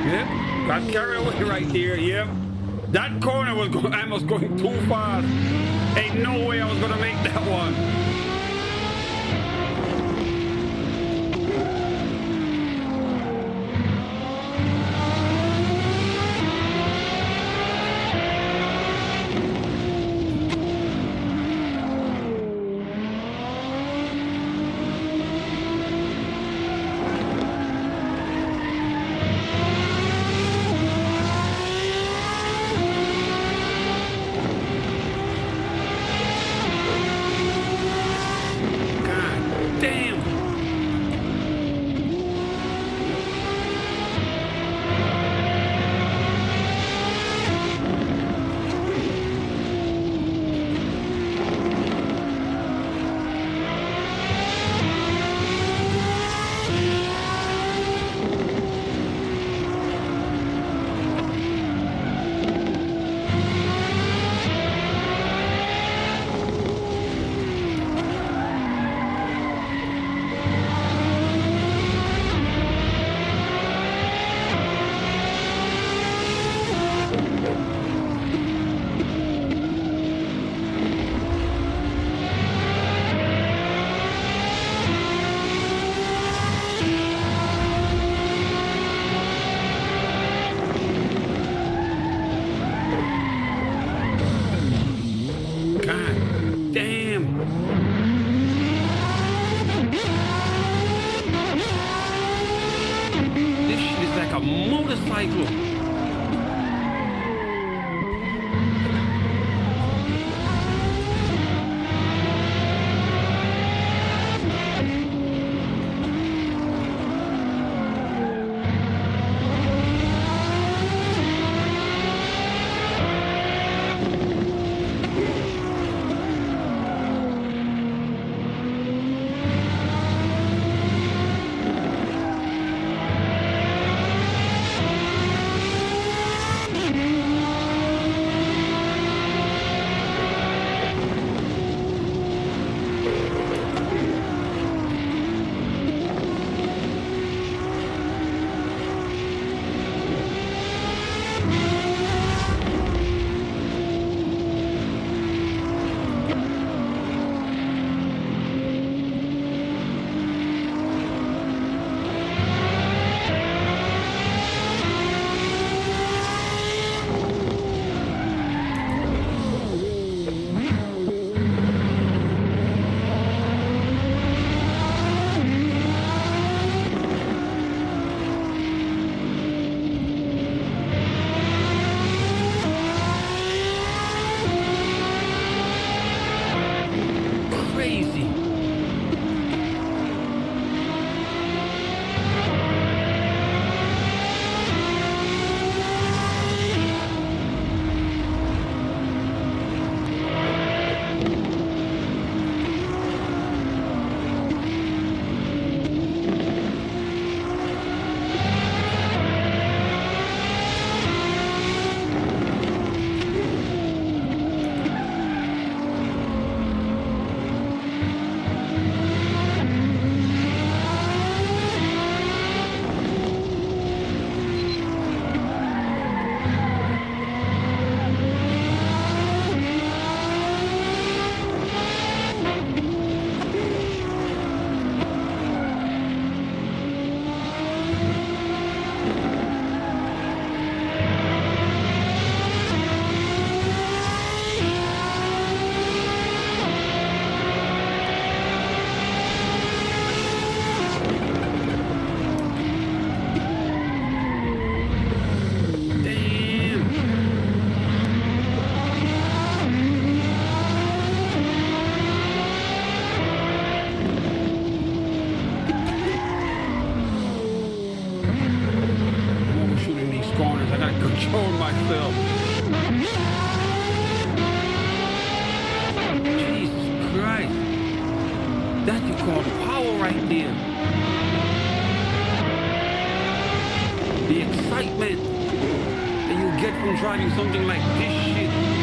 Yep, got carried away right there. Yep, that corner was going. I was going too fast. Ain't no way I was gonna make that one. control myself. Jesus Christ. That's you call power right there. The excitement that you get from driving something like this shit.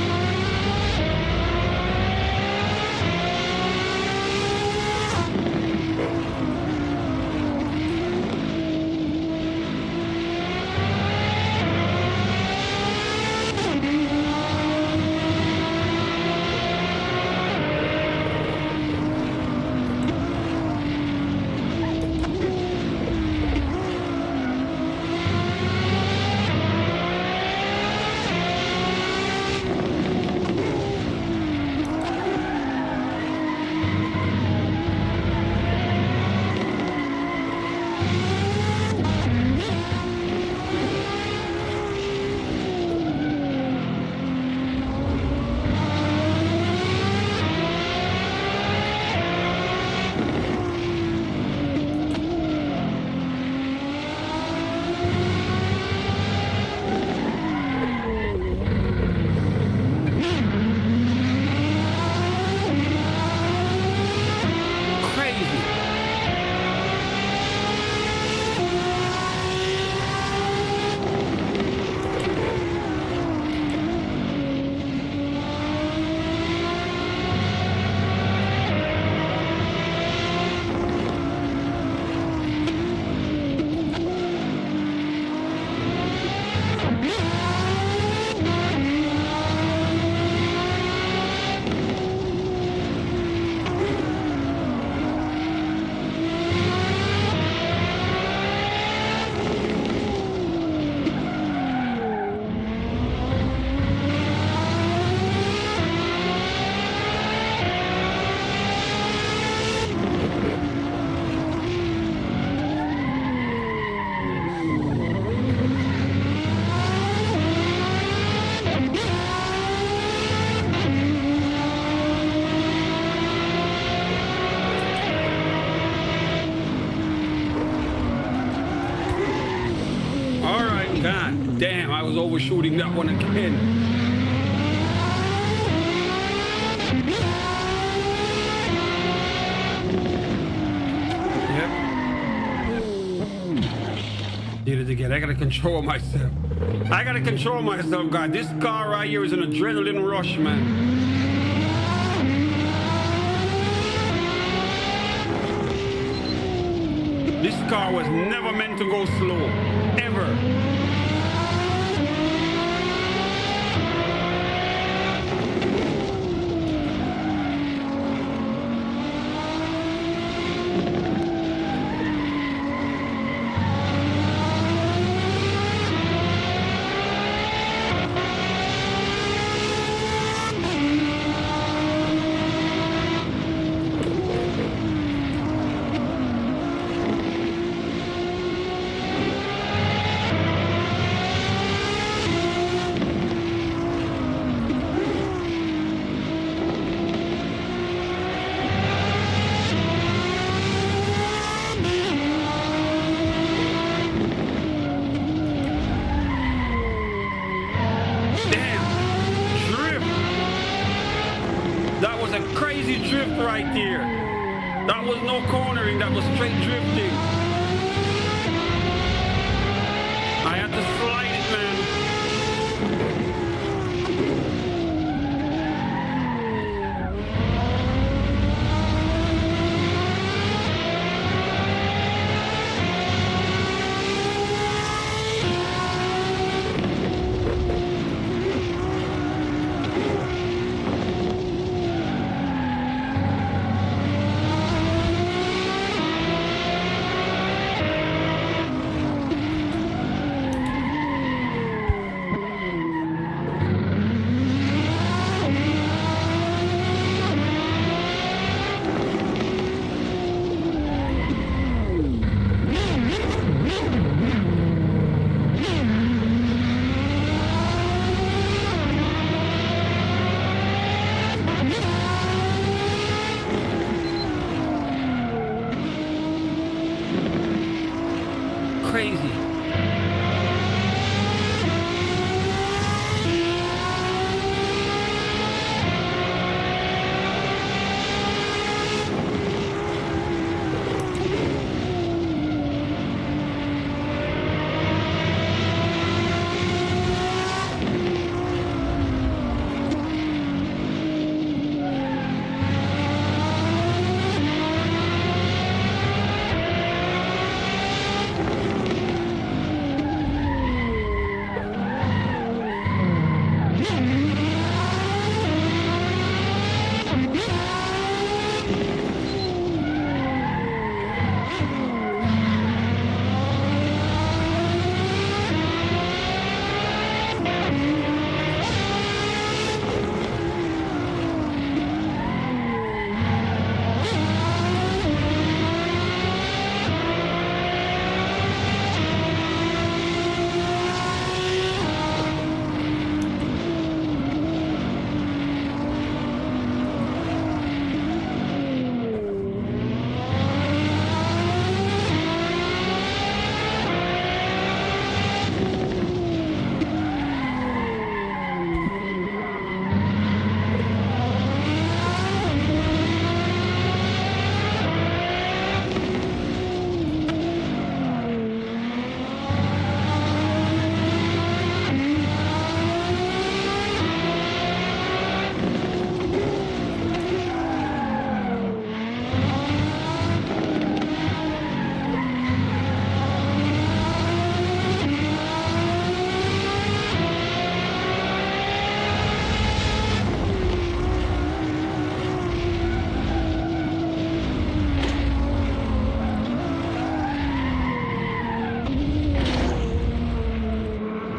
God damn, I was overshooting that one again. Yep. Did it again. I gotta control myself. I gotta control myself, God. This car right here is an adrenaline rush, man. This car was never meant to go slow, ever. Drift right there. That was no cornering, that was straight drifting. I had to slide it, man. Crazy.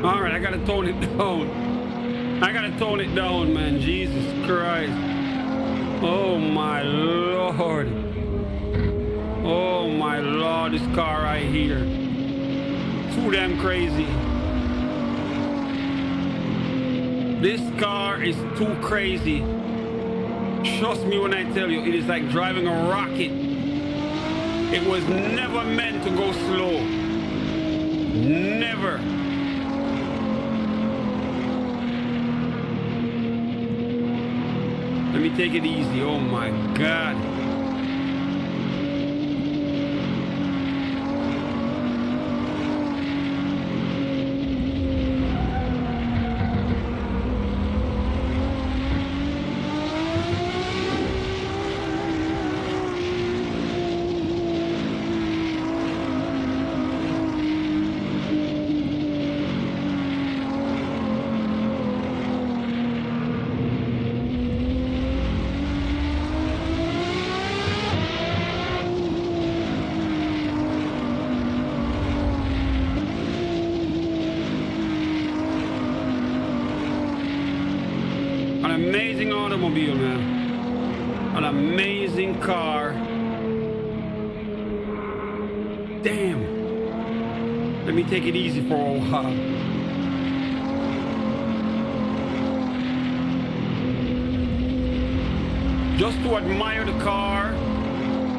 All right, I gotta tone it down. I gotta tone it down, man. Jesus Christ. Oh my Lord. Oh my Lord, this car right here. Too damn crazy. This car is too crazy. Trust me when I tell you, it is like driving a rocket. It was never meant to go slow. Never. me take it easy. Oh my God. An amazing automobile, man. An amazing car. Damn. Let me take it easy for a while. Just to admire the car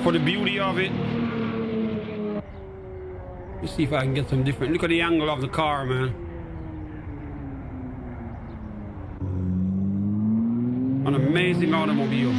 for the beauty of it. Let's see if I can get some different. Look at the angle of the car, man. An amazing automobile.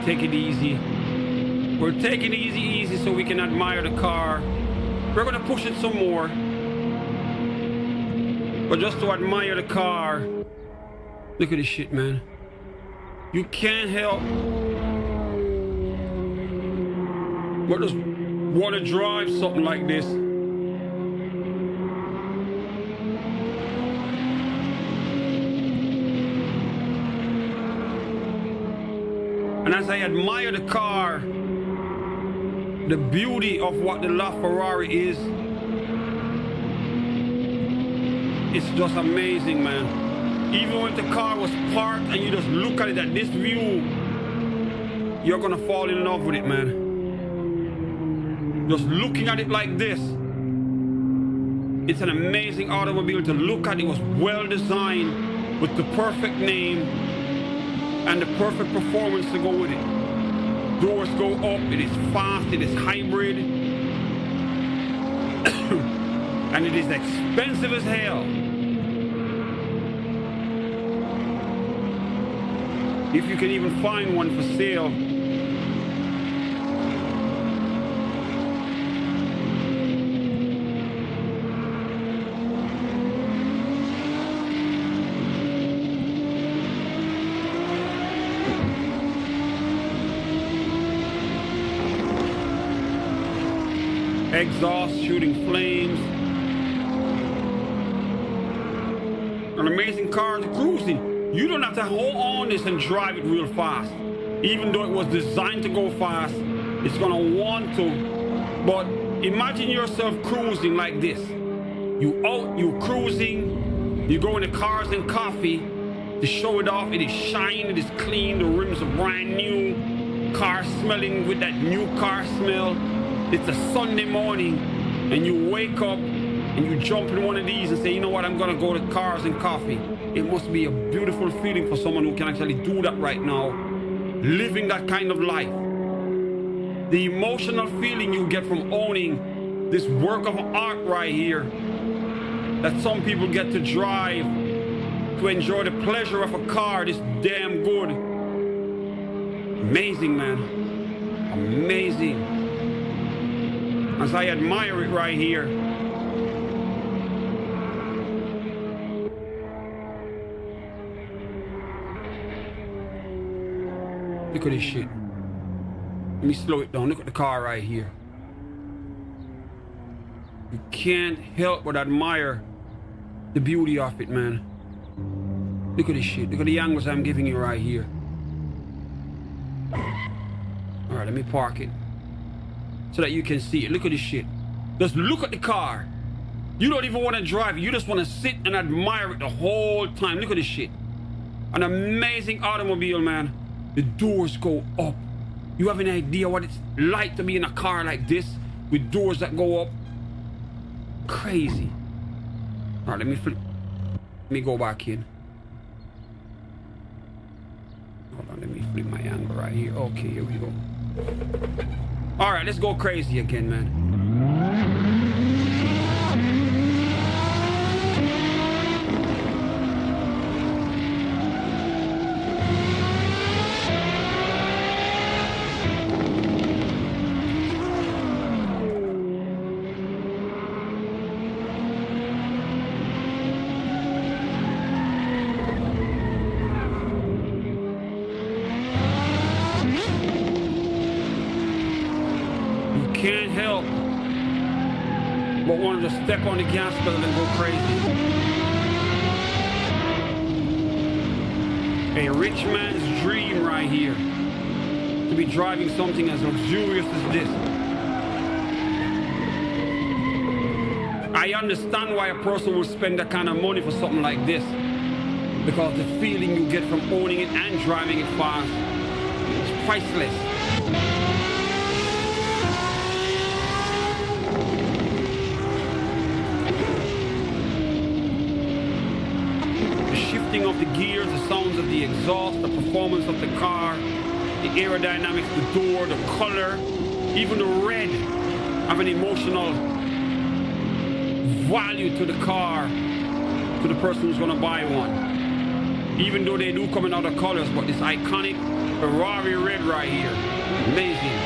Take it easy. We're taking it easy so we can admire the car. We're gonna push it some more. But just to admire the car. Look at this shit, man. You can't help but just want to drive something like this. And as I admire the car, the beauty of what the Ferrari is, it's just amazing, man. Even when the car was parked and you just look at it at this view, you're gonna fall in love with it, man. Just looking at it like this, it's an amazing automobile to look at. It was well designed with the perfect name and the perfect performance to go with it. Doors go up, it is fast, it is hybrid, and it is expensive as hell. If you can even find one for sale. Exhaust shooting flames. An amazing car to cruising. You don't have to hold on this and drive it real fast. Even though it was designed to go fast, it's gonna want to. But imagine yourself cruising like this. You cruising, you go in the Cars and Coffee to show it off. It is shiny, it is clean, the rims are brand new, car smelling with that new car smell. It's a Sunday morning and you wake up and you jump in one of these and say, you know what, I'm gonna go to Cars and Coffee. It must be a beautiful feeling for someone who can actually do that right now, living that kind of life. The emotional feeling you get from owning this work of art right here, that some people get to drive to enjoy the pleasure of a car this damn good. Amazing, man. Amazing. As I admire it right here. Look at this shit. Let me slow it down. Look at the car right here. You can't help but admire the beauty of it, man. Look at this shit. Look at the angles I'm giving you right here. All right, let me park it so that you can see it. Look at this shit. Just look at the car. You don't even want to drive. You just want to sit and admire it the whole time. Look at this shit. An amazing automobile, man. The doors go up. You have an idea what it's like to be in a car like this with doors that go up? Crazy. All right, let me flip. Let me go back in. Hold on, let me flip my angle right here. Okay, here we go. All right, let's go crazy again, man. Can't help but want to step on the gas pedal and go crazy. A rich man's dream right here. To be driving something as luxurious as this. I understand why a person would spend that kind of money for something like this. Because the feeling you get from owning it and driving it fast is priceless. Of the gears, the sounds of the exhaust, the performance of the car, the aerodynamics, the door, the color, even the red have an emotional value to the car, to the person who's going to buy one. Even though they do come in other colors, but this iconic Ferrari red right here, amazing.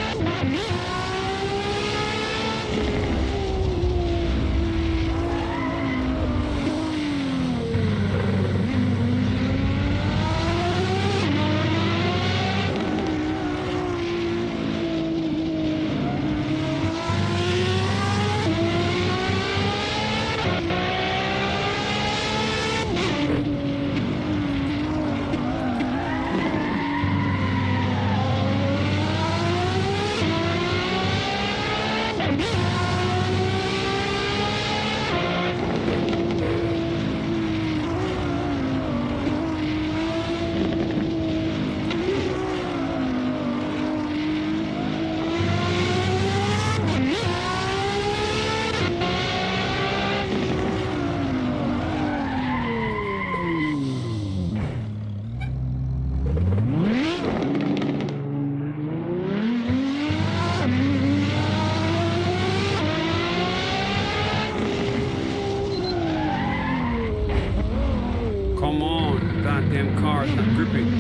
Come on, goddamn car is not gripping.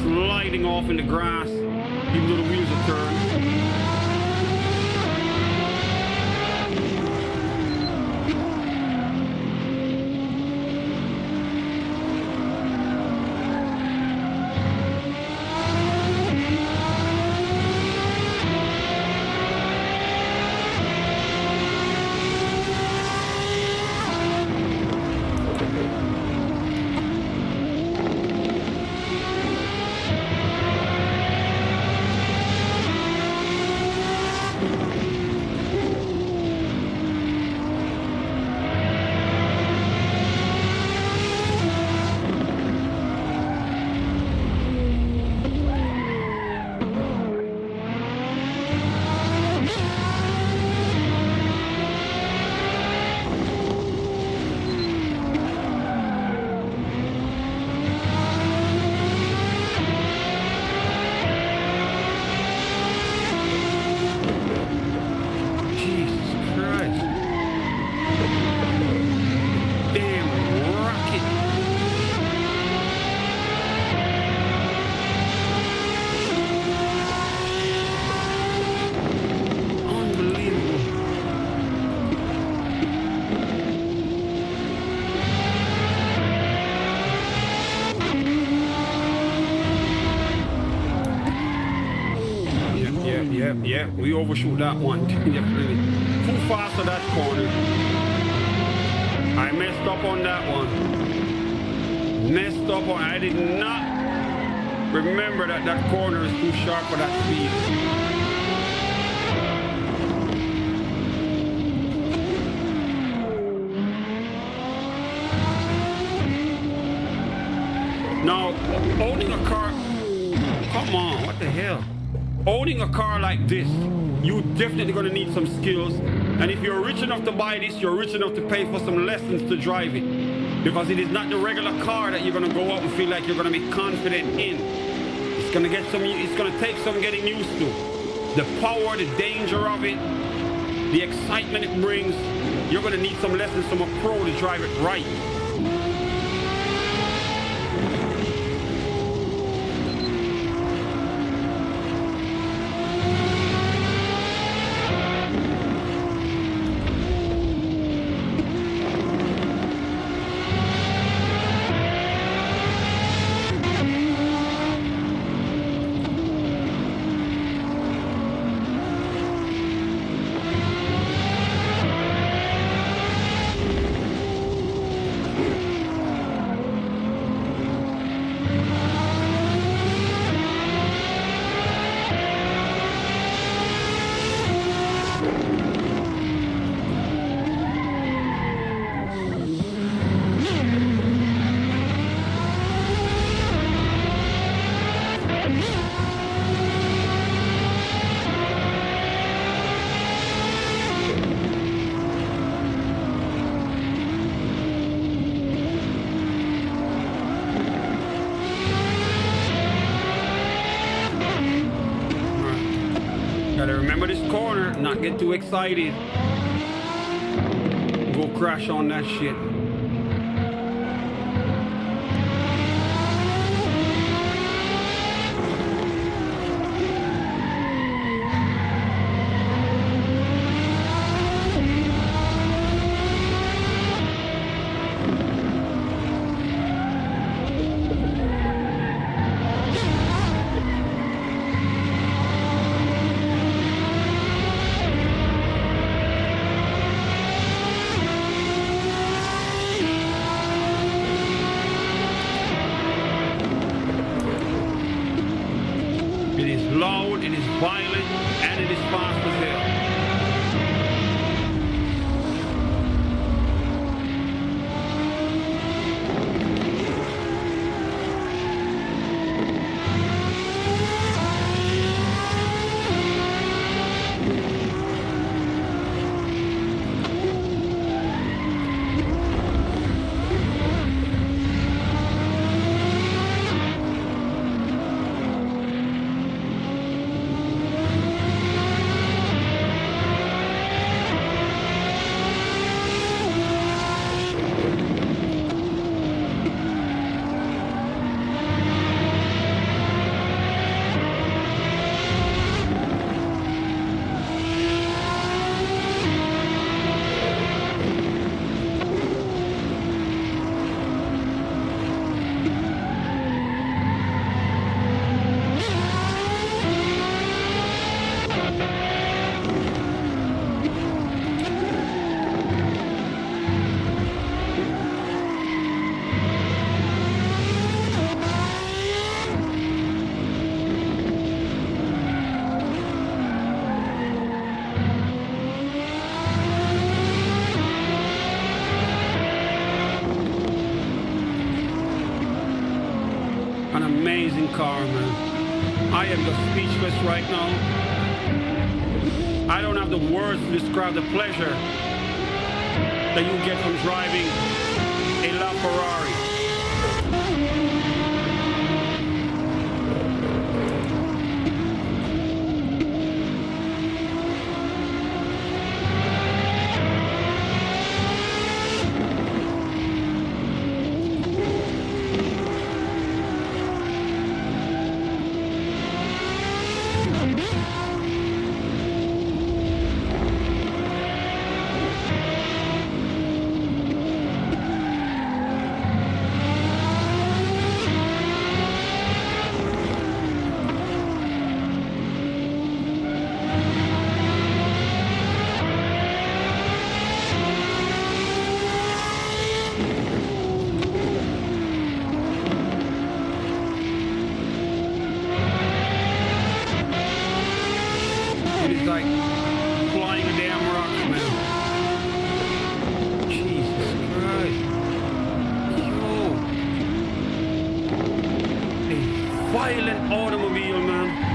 Sliding off in the grass, even though the wheels are turned. Yeah, we overshoot that one. Definitely. Too fast for that corner. I messed up on that one. I did not remember that that corner is too sharp for that speed. Now, owning a car, come on, what the hell? Owning a car like this, you definitely gonna need some skills. And if you're rich enough to buy this, you're rich enough to pay for some lessons to drive it. Because it is not the regular car that you're gonna go out and feel like you're gonna be confident in. It's gonna take some getting used to. The power, the danger of it, the excitement it brings, you're gonna need some lessons from a pro to drive it right. Gotta remember this corner, not get too excited. Go crash on that shit. It is loud, it is violent, and it is fast as hell. An amazing car, man. I am just speechless right now. I don't have the words to describe the pleasure that you get from driving a Ferrari. It's like flying a damn rocket, man. Jesus Christ. Yo. violent automobile, man.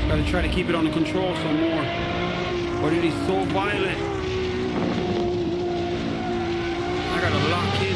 Gotta try to keep it under control some more. But it is so violent. I gotta lock in.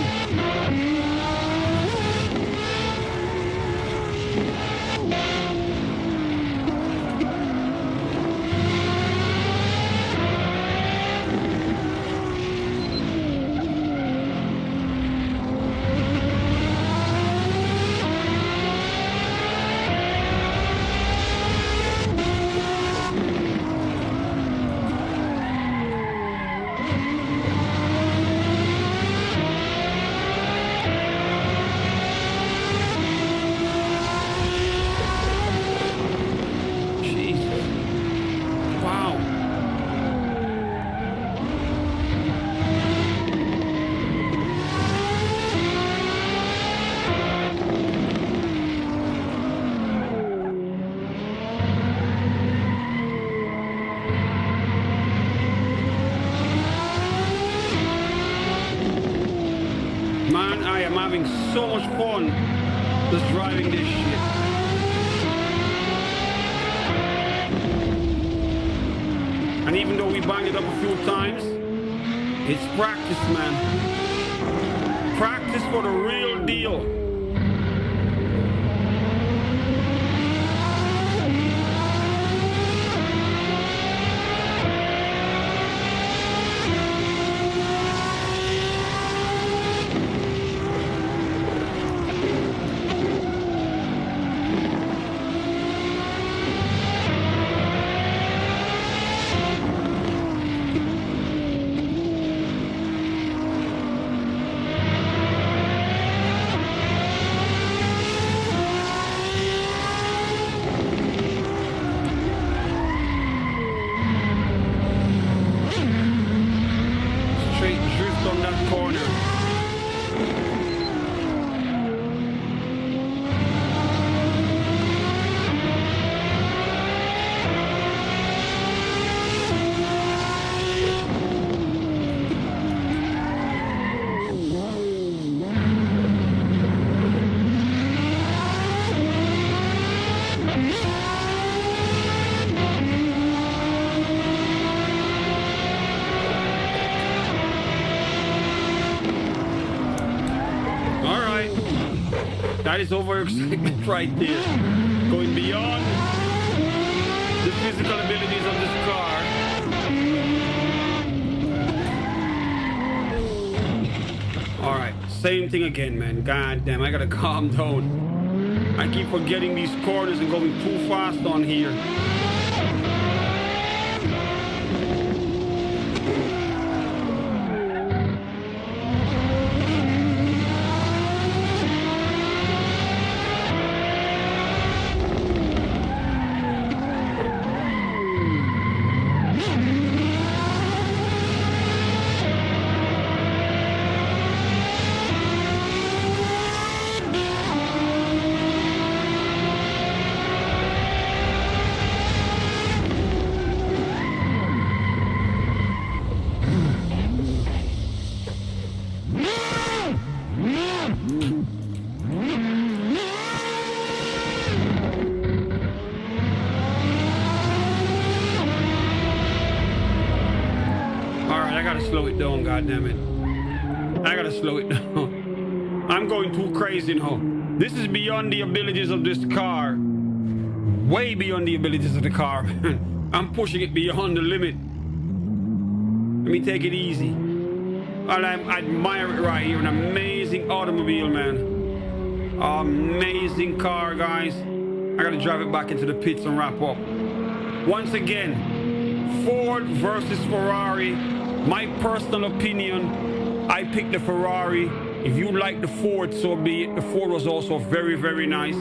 Man, I am having so much fun just driving this shit. And even though we banged it up a few times, it's practice, man. Practice for the real deal. That is overexcitement right there. Going beyond the physical abilities of this car. Alright, same thing again, man. God damn, I gotta calm down. I keep forgetting these corners and going too fast on here. Slow it down, goddammit. I gotta slow it down. I'm going too crazy now. This is beyond the abilities of this car. Way beyond the abilities of the car, man. I'm pushing it beyond the limit. Let me take it easy. I admire it right here. An amazing automobile, man. Amazing car, guys. I gotta drive it back into the pits and wrap up. Once again, Ford versus Ferrari. My personal opinion, I picked the Ferrari. If you like the Ford, so be it. The Ford was also very, very nice.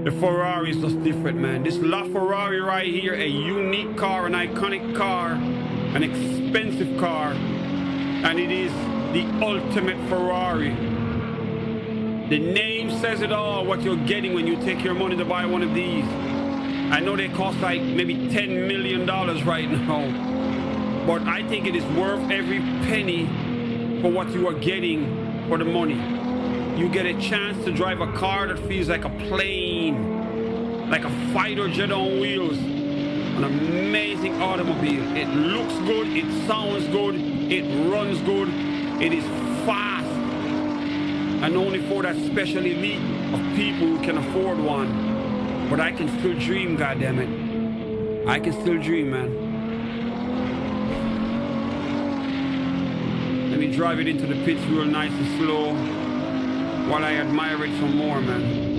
The Ferrari is just different, man. This LaFerrari right here, a unique car, an iconic car, an expensive car, and it is the ultimate Ferrari. The name says it all, what you're getting when you take your money to buy one of these. I know they cost like maybe $10 million right now. But I think it is worth every penny for what you are getting for the money. You get a chance to drive a car that feels like a plane, like a fighter jet on wheels. An amazing automobile. It looks good, it sounds good, it runs good, it is fast. And only for that special elite of people who can afford one. But I can still dream, goddammit. I can still dream, man. Let me drive it into the pits real nice and slow while I admire it some more, man.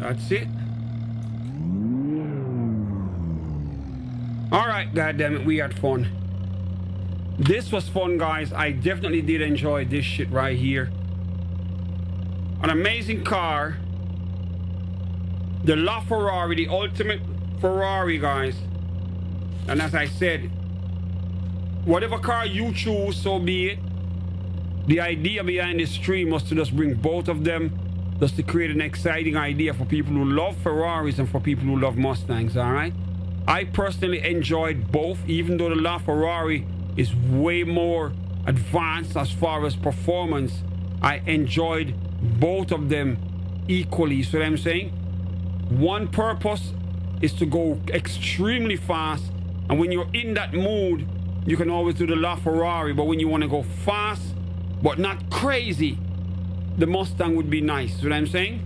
That's it. All right, goddammit, we had fun. This was fun, guys. I definitely did enjoy this shit right here. An amazing car. The LaFerrari, the ultimate Ferrari, guys. And as I said, whatever car you choose, so be it. The idea behind this stream was to just bring both of them, just to create an exciting idea for people who love Ferraris and for people who love Mustangs, all right? I personally enjoyed both, even though the LaFerrari is way more advanced as far as performance. I enjoyed both of them equally, so what I'm saying? One purpose is to go extremely fast, and when you're in that mood, you can always do the LaFerrari, but when you want to go fast, but not crazy, the Mustang would be nice, you know what I'm saying?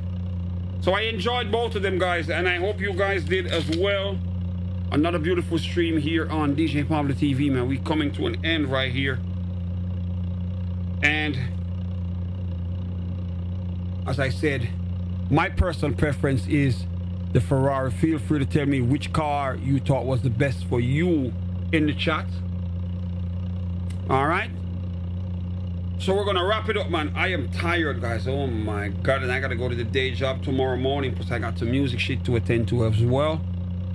So I enjoyed both of them, guys, and I hope you guys did as well. Another beautiful stream here on DJ Pablo TV, man. We're coming to an end right here. And as I said, my personal preference is the Ferrari. Feel free to tell me which car you thought was the best for you in the chat. All right? So we're gonna wrap it up, man. I am tired, guys. Oh my god, and I gotta go to the day job tomorrow morning, plus I got some music shit to attend to as well.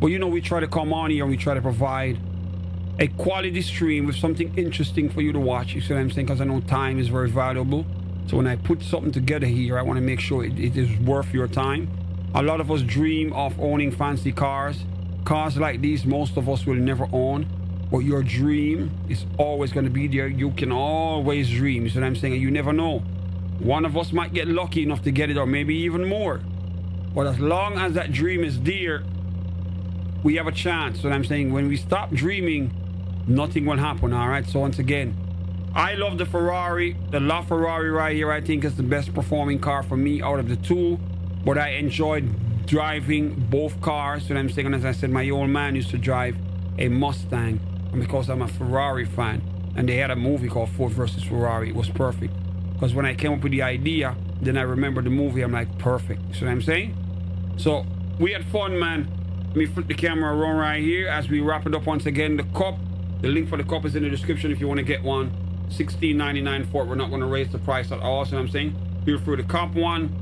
But you know, we try to come on here and we try to provide a quality stream with something interesting for you to watch. You see what I'm saying? Because I know time is very valuable. So when I put something together here, I want to make sure it is worth your time. A lot of us dream of owning fancy cars. Cars like these, most of us will never own. But your dream is always going to be there. You can always dream. You see what I'm saying? You never know. One of us might get lucky enough to get it, or maybe even more. But as long as that dream is there, we have a chance. So I'm saying, when we stop dreaming, nothing will happen. All right. So once again, I love the Ferrari. The LaFerrari right here, I think, is the best performing car for me out of the two. But I enjoyed driving both cars. So I'm saying, and as I said, my old man used to drive a Mustang. And because I'm a Ferrari fan, and they had a movie called Ford versus Ferrari, it was perfect. Because when I came up with the idea, then I remember the movie. I'm like, perfect. You see what I'm saying? So we had fun, man. Let me flip the camera around right here as we wrap it up once again. The cup, the link for the cup is in the description if you want to get one. $16.99 for it. We're not going to raise the price at all. So I'm saying, feel free to cop one.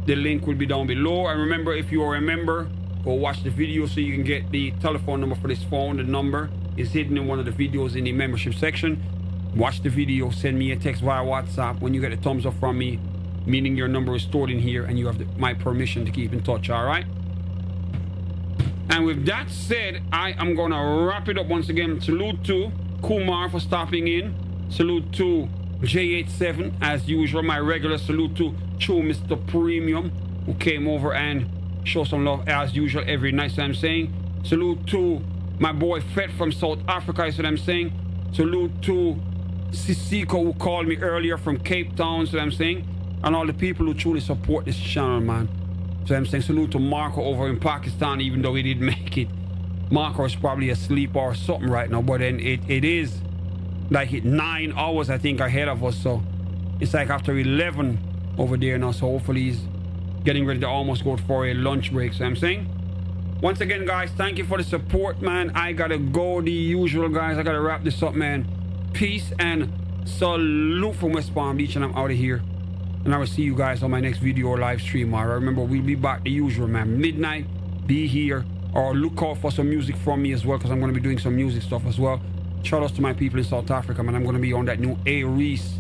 The link will be down below. And remember, if you are a member, go watch the video so you can get the telephone number for this phone. The number is hidden in one of the videos in the membership section. Watch the video, send me a text via WhatsApp when you get a thumbs up from me, meaning your number is stored in here and you have my permission to keep in touch. All right. And with that said, I am gonna wrap it up once again. Salute to Kumar for stopping in. Salute to J87 as usual. My regular salute to True Mr. Premium, who came over and show some love as usual every night. So I'm saying, salute to my boy Fed from South Africa. Is what I'm saying. Salute to Sisiko, who called me earlier from Cape Town. So I'm saying, and all the people who truly support this channel, man. So I'm saying, salute to Marco over in Pakistan, even though he didn't make it. Marco is probably asleep or something right now, but then it is like 9 hours, I think, ahead of us. So it's like after 11 over there now. So hopefully he's getting ready to almost go for a lunch break. So I'm saying, once again, guys, thank you for the support, man. I gotta go, the usual, guys. I gotta wrap this up, man. Peace and salute from West Palm Beach, and I'm out of here. And I will see you guys on my next video or live stream. All right, remember, we'll be back the usual, man. Midnight, be here, or look out for some music from me as well, because I'm going to be doing some music stuff as well. Shout outs to my people in South Africa, man. I'm going to be on that new A. Reese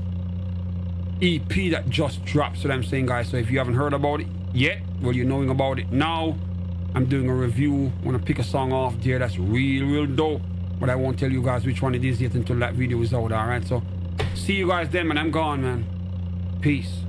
EP that just dropped. So I'm saying, guys, so if you haven't heard about it yet, well, you're knowing about it now. I'm doing a review. I want to pick a song off there that's real dope, but I won't tell you guys which one it is yet until that video is out. All right, so see you guys then, man. I'm gone, man. Peace.